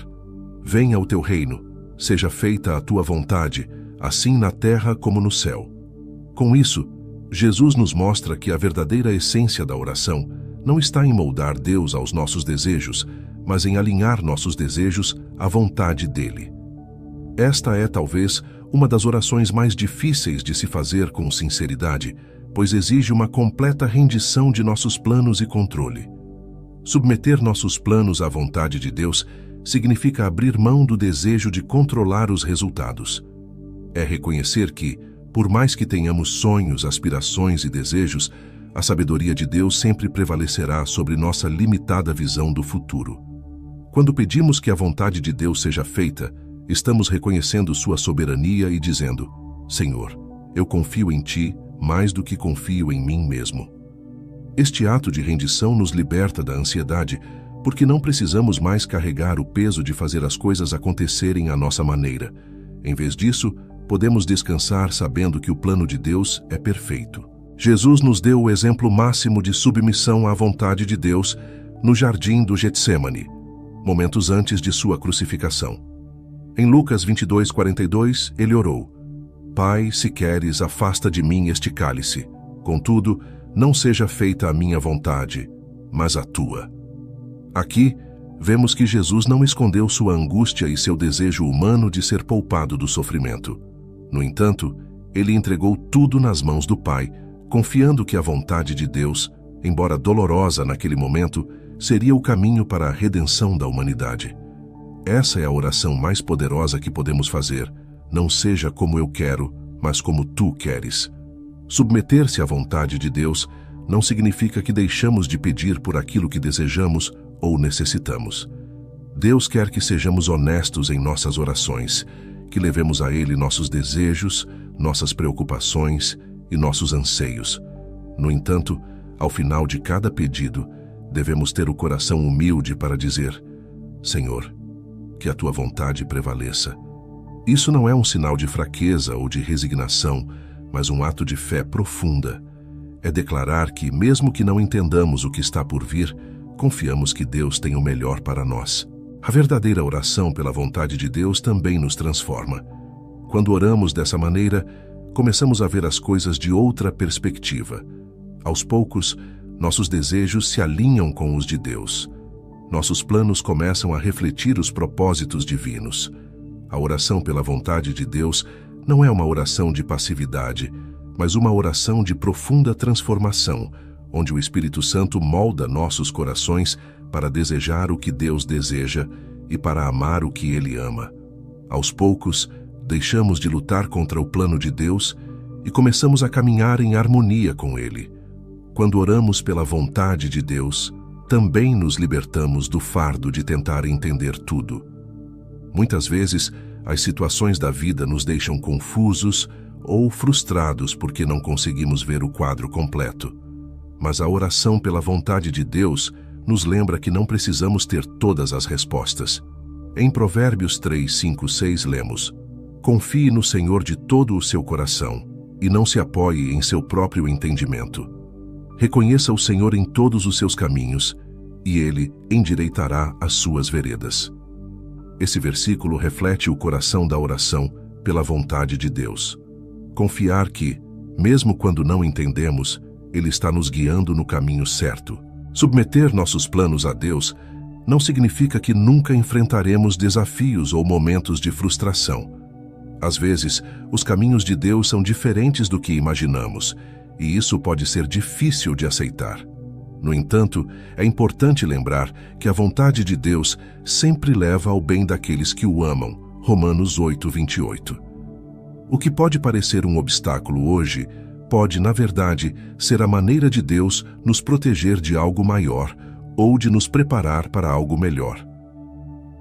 Speaker 1: Venha o teu reino, seja feita a tua vontade, assim na terra como no céu. Com isso, Jesus nos mostra que a verdadeira essência da oração não está em moldar Deus aos nossos desejos, mas em alinhar nossos desejos à vontade dele. Esta é talvez uma das orações mais difíceis de se fazer com sinceridade, pois exige uma completa rendição de nossos planos e controle. Submeter nossos planos à vontade de Deus significa abrir mão do desejo de controlar os resultados. É reconhecer que, por mais que tenhamos sonhos, aspirações e desejos, a sabedoria de Deus sempre prevalecerá sobre nossa limitada visão do futuro. Quando pedimos que a vontade de Deus seja feita, estamos reconhecendo sua soberania e dizendo: Senhor, eu confio em Ti mais do que confio em mim mesmo. Este ato de rendição nos liberta da ansiedade, porque não precisamos mais carregar o peso de fazer as coisas acontecerem à nossa maneira. Em vez disso, podemos descansar sabendo que o plano de Deus é perfeito. Jesus nos deu o exemplo máximo de submissão à vontade de Deus no jardim do Getsêmani, momentos antes de sua crucificação. Em Lucas 22:42, ele orou: Pai, se queres, afasta de mim este cálice. Contudo, não seja feita a minha vontade, mas a tua. Aqui, vemos que Jesus não escondeu sua angústia e seu desejo humano de ser poupado do sofrimento. No entanto, ele entregou tudo nas mãos do Pai, confiando que a vontade de Deus, embora dolorosa naquele momento, seria o caminho para a redenção da humanidade. Essa é a oração mais poderosa que podemos fazer. Não seja como eu quero, mas como tu queres. Submeter-se à vontade de Deus não significa que deixamos de pedir por aquilo que desejamos ou necessitamos. Deus quer que sejamos honestos em nossas orações, que levemos a Ele nossos desejos, nossas preocupações e nossos anseios. No entanto, ao final de cada pedido, devemos ter o coração humilde para dizer: Senhor, que a tua vontade prevaleça. Isso não é um sinal de fraqueza ou de resignação, mas um ato de fé profunda. É declarar que, mesmo que não entendamos o que está por vir, confiamos que Deus tem o melhor para nós. A verdadeira oração pela vontade de Deus também nos transforma. Quando oramos dessa maneira, começamos a ver as coisas de outra perspectiva. Aos poucos, nossos desejos se alinham com os de Deus. Nossos planos começam a refletir os propósitos divinos. A oração pela vontade de Deus não é uma oração de passividade, mas uma oração de profunda transformação, onde o Espírito Santo molda nossos corações para desejar o que Deus deseja e para amar o que Ele ama. Aos poucos, deixamos de lutar contra o plano de Deus e começamos a caminhar em harmonia com Ele. Quando oramos pela vontade de Deus, também nos libertamos do fardo de tentar entender tudo. Muitas vezes, as situações da vida nos deixam confusos ou frustrados porque não conseguimos ver o quadro completo. Mas a oração pela vontade de Deus nos lembra que não precisamos ter todas as respostas. Em Provérbios 3, 5, 6 lemos: Confie no Senhor de todo o seu coração e não se apoie em seu próprio entendimento. Reconheça o Senhor em todos os seus caminhos e Ele endireitará as suas veredas. Esse versículo reflete o coração da oração pela vontade de Deus. Confiar que, mesmo quando não entendemos, Ele está nos guiando no caminho certo. Submeter nossos planos a Deus não significa que nunca enfrentaremos desafios ou momentos de frustração. Às vezes, os caminhos de Deus são diferentes do que imaginamos, e isso pode ser difícil de aceitar. No entanto, é importante lembrar que a vontade de Deus sempre leva ao bem daqueles que o amam. Romanos 8, 28. O que pode parecer um obstáculo hoje, pode, na verdade, ser a maneira de Deus nos proteger de algo maior ou de nos preparar para algo melhor.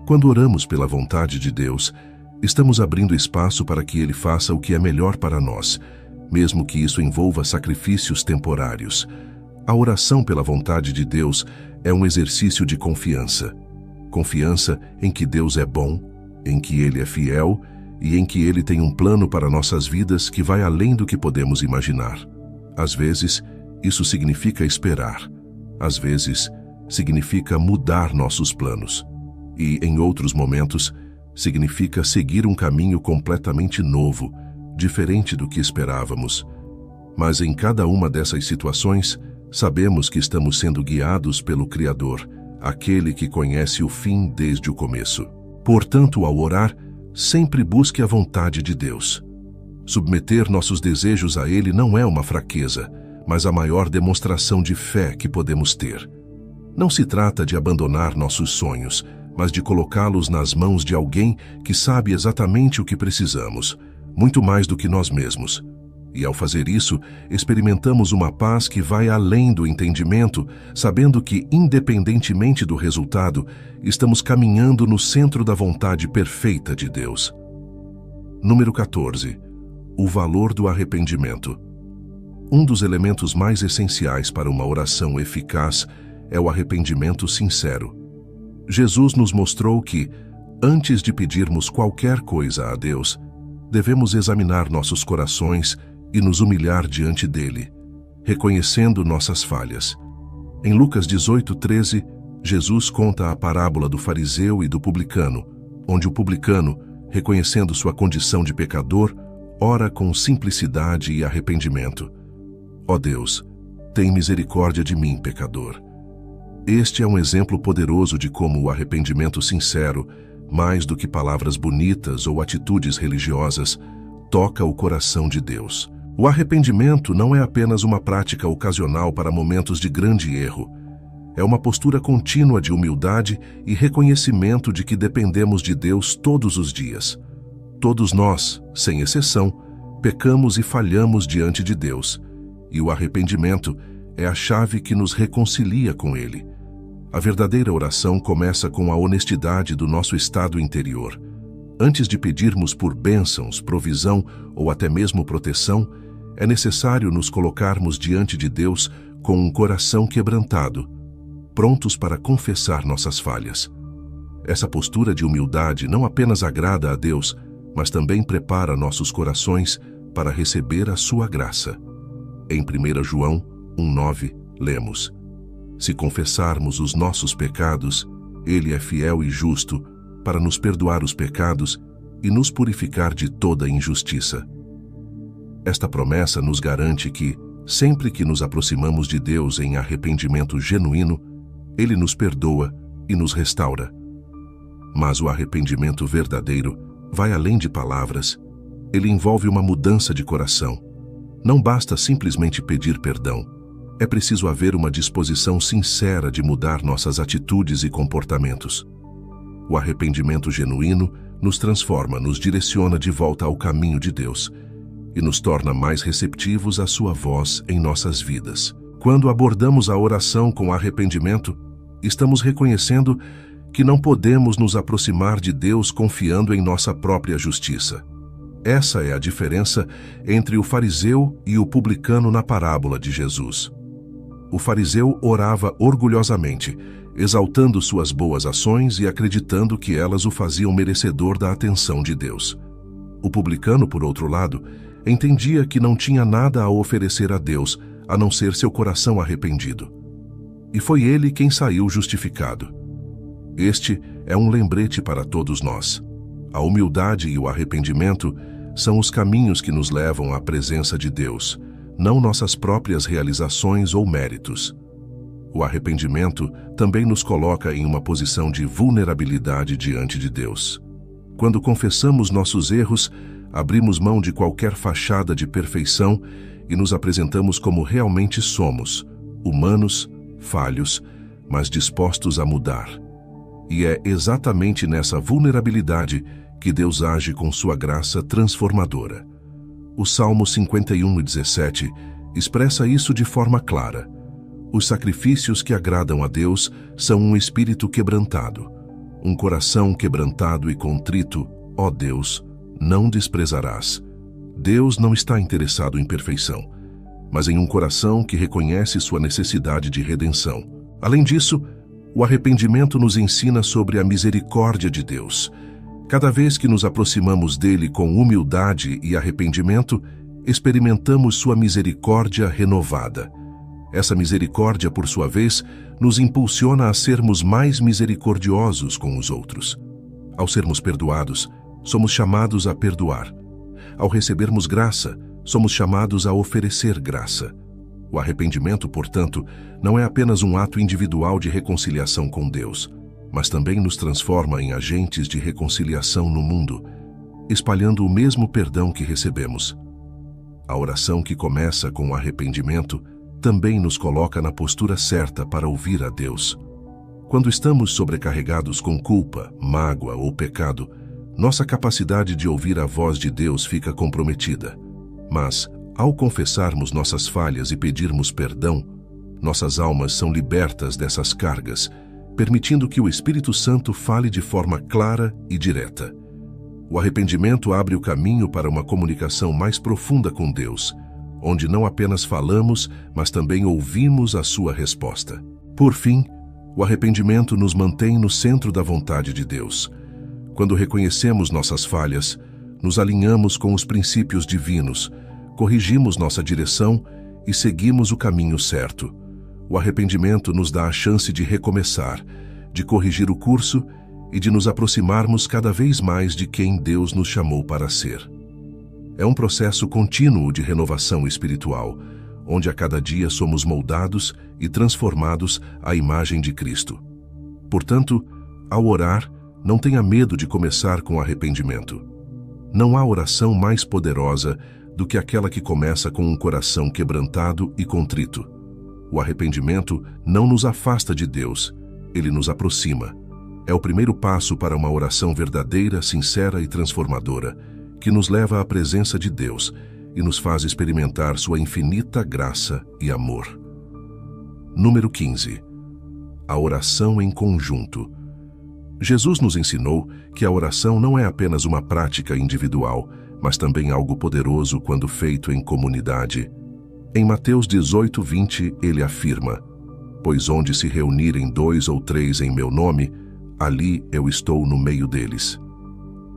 Speaker 1: Quando oramos pela vontade de Deus, estamos abrindo espaço para que Ele faça o que é melhor para nós, mesmo que isso envolva sacrifícios temporários. A oração pela vontade de Deus é um exercício de confiança. Confiança em que Deus é bom, em que Ele é fiel e em que Ele tem um plano para nossas vidas que vai além do que podemos imaginar. Às vezes, isso significa esperar. Às vezes, significa mudar nossos planos. E, em outros momentos, significa seguir um caminho completamente novo, diferente do que esperávamos. Mas em cada uma dessas situações, sabemos que estamos sendo guiados pelo Criador, aquele que conhece o fim desde o começo. Portanto, ao orar, sempre busque a vontade de Deus. Submeter nossos desejos a Ele não é uma fraqueza, mas a maior demonstração de fé que podemos ter. Não se trata de abandonar nossos sonhos, mas de colocá-los nas mãos de alguém que sabe exatamente o que precisamos, muito mais do que nós mesmos. E ao fazer isso, experimentamos uma paz que vai além do entendimento, sabendo que, independentemente do resultado, estamos caminhando no centro da vontade perfeita de Deus. Número 14. O valor do arrependimento. Um dos elementos mais essenciais para uma oração eficaz é o arrependimento sincero. Jesus nos mostrou que, antes de pedirmos qualquer coisa a Deus, devemos examinar nossos corações e nos humilhar diante dele. reconhecendo nossas falhas. Em Lucas 18:13, Jesus conta a parábola do fariseu e do publicano, onde o publicano, reconhecendo sua condição de pecador, ora com simplicidade e arrependimento: Ó Deus, tem misericórdia de mim, pecador. Este é um exemplo poderoso de como o arrependimento sincero, mais do que palavras bonitas ou atitudes religiosas, toca o coração de Deus. O arrependimento não é apenas uma prática ocasional para momentos de grande erro. É uma postura contínua de humildade e reconhecimento de que dependemos de Deus todos os dias. Todos nós, sem exceção, pecamos e falhamos diante de Deus, e o arrependimento é a chave que nos reconcilia com Ele. A verdadeira oração começa com a honestidade do nosso estado interior. Antes de pedirmos por bênçãos, provisão ou até mesmo proteção, é necessário nos colocarmos diante de Deus com um coração quebrantado, prontos para confessar nossas falhas. Essa postura de humildade não apenas agrada a Deus, mas também prepara nossos corações para receber a sua graça. Em 1 João 1:9, lemos: Se confessarmos os nossos pecados, Ele é fiel e justo para nos perdoar os pecados e nos purificar de toda injustiça. Esta promessa nos garante que, sempre que nos aproximamos de Deus em arrependimento genuíno, Ele nos perdoa e nos restaura. Mas o arrependimento verdadeiro vai além de palavras. Ele envolve uma mudança de coração. Não basta simplesmente pedir perdão. É preciso haver uma disposição sincera de mudar nossas atitudes e comportamentos. O arrependimento genuíno nos transforma, nos direciona de volta ao caminho de Deus e nos torna mais receptivos à sua voz em nossas vidas. Quando abordamos a oração com arrependimento, estamos reconhecendo que não podemos nos aproximar de Deus confiando em nossa própria justiça. Essa é a diferença entre o fariseu e o publicano na parábola de Jesus. O fariseu orava orgulhosamente, exaltando suas boas ações e acreditando que elas o faziam merecedor da atenção de Deus. O publicano, por outro lado, entendia que não tinha nada a oferecer a Deus, a não ser seu coração arrependido. E foi ele quem saiu justificado. Este é um lembrete para todos nós. A humildade e o arrependimento são os caminhos que nos levam à presença de Deus, não nossas próprias realizações ou méritos. O arrependimento também nos coloca em uma posição de vulnerabilidade diante de Deus. Quando confessamos nossos erros, abrimos mão de qualquer fachada de perfeição e nos apresentamos como realmente somos, humanos, falhos, mas dispostos a mudar. E é exatamente nessa vulnerabilidade que Deus age com sua graça transformadora. O Salmo 51:17 expressa isso de forma clara. Os sacrifícios que agradam a Deus são um espírito quebrantado. Um coração quebrantado e contrito, ó Deus, não desprezarás. Deus não está interessado em perfeição, mas em um coração que reconhece sua necessidade de redenção. Além disso, o arrependimento nos ensina sobre a misericórdia de Deus. Cada vez que nos aproximamos dele com humildade e arrependimento, experimentamos sua misericórdia renovada. Essa misericórdia, por sua vez, nos impulsiona a sermos mais misericordiosos com os outros. Ao sermos perdoados, somos chamados a perdoar. Ao recebermos graça, somos chamados a oferecer graça. O arrependimento, portanto, não é apenas um ato individual de reconciliação com Deus, mas também nos transforma em agentes de reconciliação no mundo, espalhando o mesmo perdão que recebemos. A oração que começa com o arrependimento também nos coloca na postura certa para ouvir a Deus. Quando estamos sobrecarregados com culpa, mágoa ou pecado, nossa capacidade de ouvir a voz de Deus fica comprometida. Mas, ao confessarmos nossas falhas e pedirmos perdão, nossas almas são libertas dessas cargas, permitindo que o Espírito Santo fale de forma clara e direta. O arrependimento abre o caminho para uma comunicação mais profunda com Deus, onde não apenas falamos, mas também ouvimos a sua resposta. Por fim, o arrependimento nos mantém no centro da vontade de Deus. Quando reconhecemos nossas falhas, nos alinhamos com os princípios divinos, corrigimos nossa direção e seguimos o caminho certo. O arrependimento nos dá a chance de recomeçar, de corrigir o curso e de nos aproximarmos cada vez mais de quem Deus nos chamou para ser. É um processo contínuo de renovação espiritual, onde a cada dia somos moldados e transformados à imagem de Cristo. Portanto, ao orar, não tenha medo de começar com arrependimento. Não há oração mais poderosa do que aquela que começa com um coração quebrantado e contrito. O arrependimento não nos afasta de Deus, ele nos aproxima. É o primeiro passo para uma oração verdadeira, sincera e transformadora, que nos leva à presença de Deus e nos faz experimentar sua infinita graça e amor. Número 15. A oração em conjunto. Jesus nos ensinou que a oração não é apenas uma prática individual, mas também algo poderoso quando feito em comunidade. Em Mateus 18:20, ele afirma: "Pois onde se reunirem 2 ou 3 em meu nome, ali eu estou no meio deles."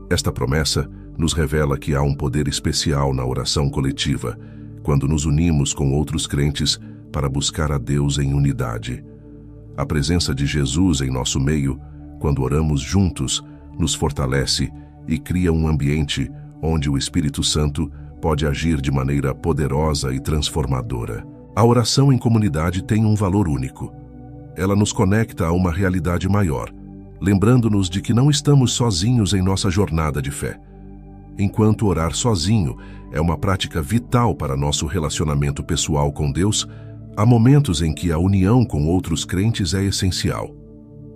Speaker 1: Esta promessa nos revela que há um poder especial na oração coletiva, quando nos unimos com outros crentes para buscar a Deus em unidade. A presença de Jesus em nosso meio, quando oramos juntos, nos fortalece e cria um ambiente onde o Espírito Santo pode agir de maneira poderosa e transformadora. A oração em comunidade tem um valor único. Ela nos conecta a uma realidade maior, lembrando-nos de que não estamos sozinhos em nossa jornada de fé. Enquanto orar sozinho é uma prática vital para nosso relacionamento pessoal com Deus, há momentos em que a união com outros crentes é essencial.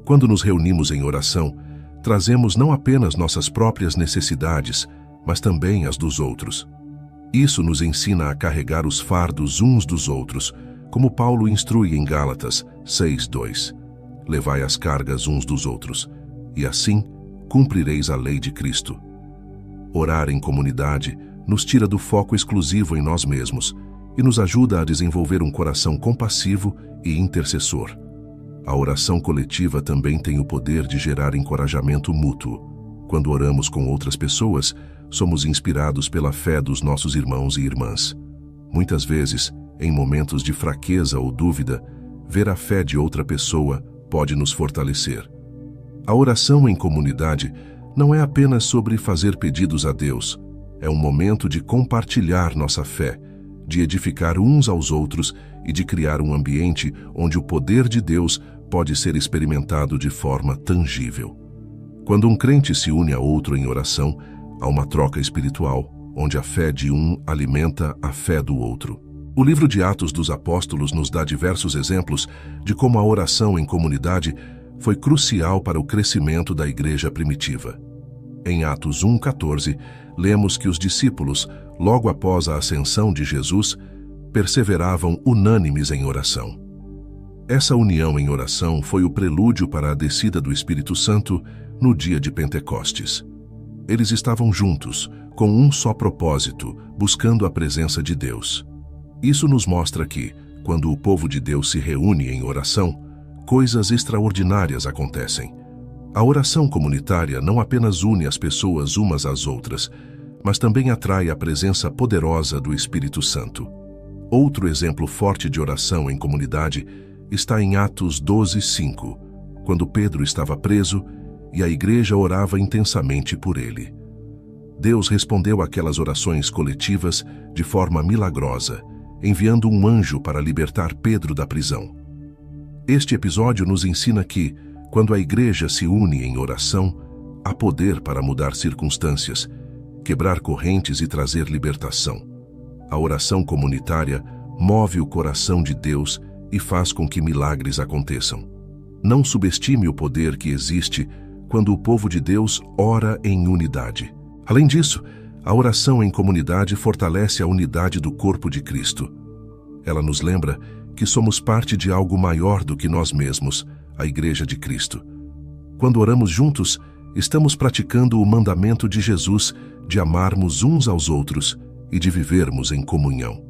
Speaker 1: Quando nos reunimos em oração, trazemos não apenas nossas próprias necessidades, mas também as dos outros. Isso nos ensina a carregar os fardos uns dos outros, como Paulo instrui em Gálatas 6:2. Levai as cargas uns dos outros, e assim cumprireis a lei de Cristo. Orar em comunidade nos tira do foco exclusivo em nós mesmos e nos ajuda a desenvolver um coração compassivo e intercessor. A oração coletiva também tem o poder de gerar encorajamento mútuo. Quando oramos com outras pessoas, somos inspirados pela fé dos nossos irmãos e irmãs. Muitas vezes, em momentos de fraqueza ou dúvida, ver a fé de outra pessoa pode nos fortalecer. A oração em comunidade não é apenas sobre fazer pedidos a Deus, é um momento de compartilhar nossa fé, de edificar uns aos outros e de criar um ambiente onde o poder de Deus pode ser experimentado de forma tangível. Quando um crente se une a outro em oração, há uma troca espiritual, onde a fé de um alimenta a fé do outro. O livro de Atos dos Apóstolos nos dá diversos exemplos de como a oração em comunidade foi crucial para o crescimento da igreja primitiva. Em Atos 1:14, lemos que os discípulos, logo após a ascensão de Jesus, perseveravam unânimes em oração. Essa união em oração foi o prelúdio para a descida do Espírito Santo no dia de Pentecostes. Eles estavam juntos, com um só propósito, buscando a presença de Deus. Isso nos mostra que, quando o povo de Deus se reúne em oração, coisas extraordinárias acontecem. A oração comunitária não apenas une as pessoas umas às outras, mas também atrai a presença poderosa do Espírito Santo. Outro exemplo forte de oração em comunidade está em Atos 12:5, quando Pedro estava preso e a igreja orava intensamente por ele. Deus respondeu àquelas orações coletivas de forma milagrosa, enviando um anjo para libertar Pedro da prisão. Este episódio nos ensina que, quando a igreja se une em oração, há poder para mudar circunstâncias, quebrar correntes e trazer libertação. A oração comunitária move o coração de Deus e faz com que milagres aconteçam. Não subestime o poder que existe quando o povo de Deus ora em unidade. Além disso, a oração em comunidade fortalece a unidade do corpo de Cristo. Ela nos lembra que somos parte de algo maior do que nós mesmos, a Igreja de Cristo. Quando oramos juntos, estamos praticando o mandamento de Jesus de amarmos uns aos outros e de vivermos em comunhão.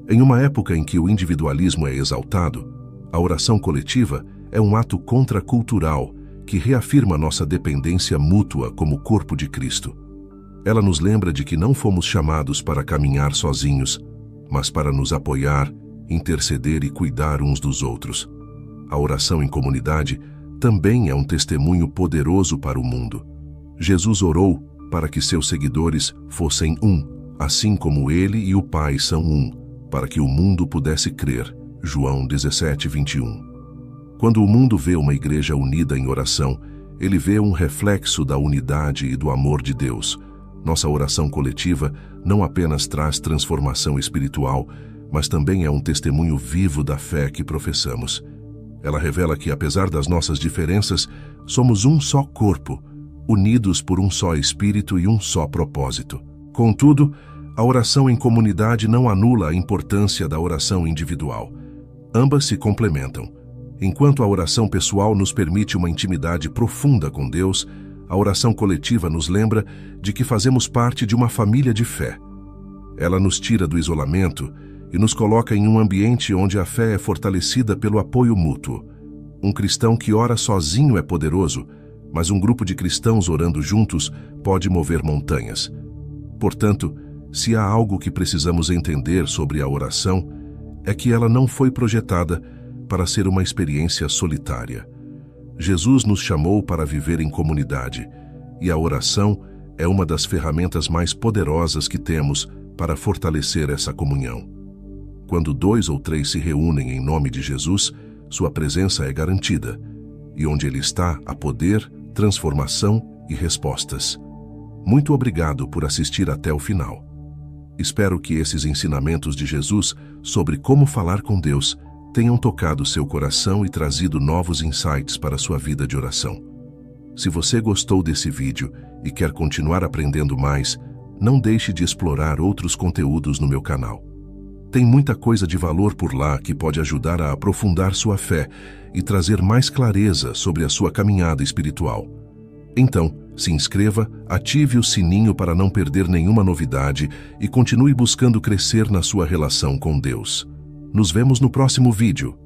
Speaker 1: Em uma época em que o individualismo é exaltado, a oração coletiva é um ato contracultural que reafirma nossa dependência mútua como corpo de Cristo. Ela nos lembra de que não fomos chamados para caminhar sozinhos, mas para nos apoiar interceder e cuidar uns dos outros. A oração em comunidade também é um testemunho poderoso para o mundo. Jesus orou para que seus seguidores fossem um, assim como ele e o Pai são um, para que o mundo pudesse crer. João 17:21. Quando o mundo vê uma igreja unida em oração, ele vê um reflexo da unidade e do amor de Deus. Nossa oração coletiva não apenas traz transformação espiritual, mas também é um testemunho vivo da fé que professamos. Ela revela que, apesar das nossas diferenças, somos um só corpo, unidos por um só espírito e um só propósito. Contudo, a oração em comunidade não anula a importância da oração individual. Ambas se complementam. Enquanto a oração pessoal nos permite uma intimidade profunda com Deus, a oração coletiva nos lembra de que fazemos parte de uma família de fé. Ela nos tira do isolamento e nos coloca em um ambiente onde a fé é fortalecida pelo apoio mútuo. Um cristão que ora sozinho é poderoso, mas um grupo de cristãos orando juntos pode mover montanhas. Portanto, se há algo que precisamos entender sobre a oração, é que ela não foi projetada para ser uma experiência solitária. Jesus nos chamou para viver em comunidade, e a oração é uma das ferramentas mais poderosas que temos para fortalecer essa comunhão. Quando 2 ou 3 se reúnem em nome de Jesus, sua presença é garantida, e onde ele está, há poder, transformação e respostas. Muito obrigado por assistir até o final. Espero que esses ensinamentos de Jesus sobre como falar com Deus tenham tocado seu coração e trazido novos insights para a sua vida de oração. Se você gostou desse vídeo e quer continuar aprendendo mais, não deixe de explorar outros conteúdos no meu canal. Tem muita coisa de valor por lá que pode ajudar a aprofundar sua fé e trazer mais clareza sobre a sua caminhada espiritual. Então, se inscreva, ative o sininho para não perder nenhuma novidade e continue buscando crescer na sua relação com Deus. Nos vemos no próximo vídeo.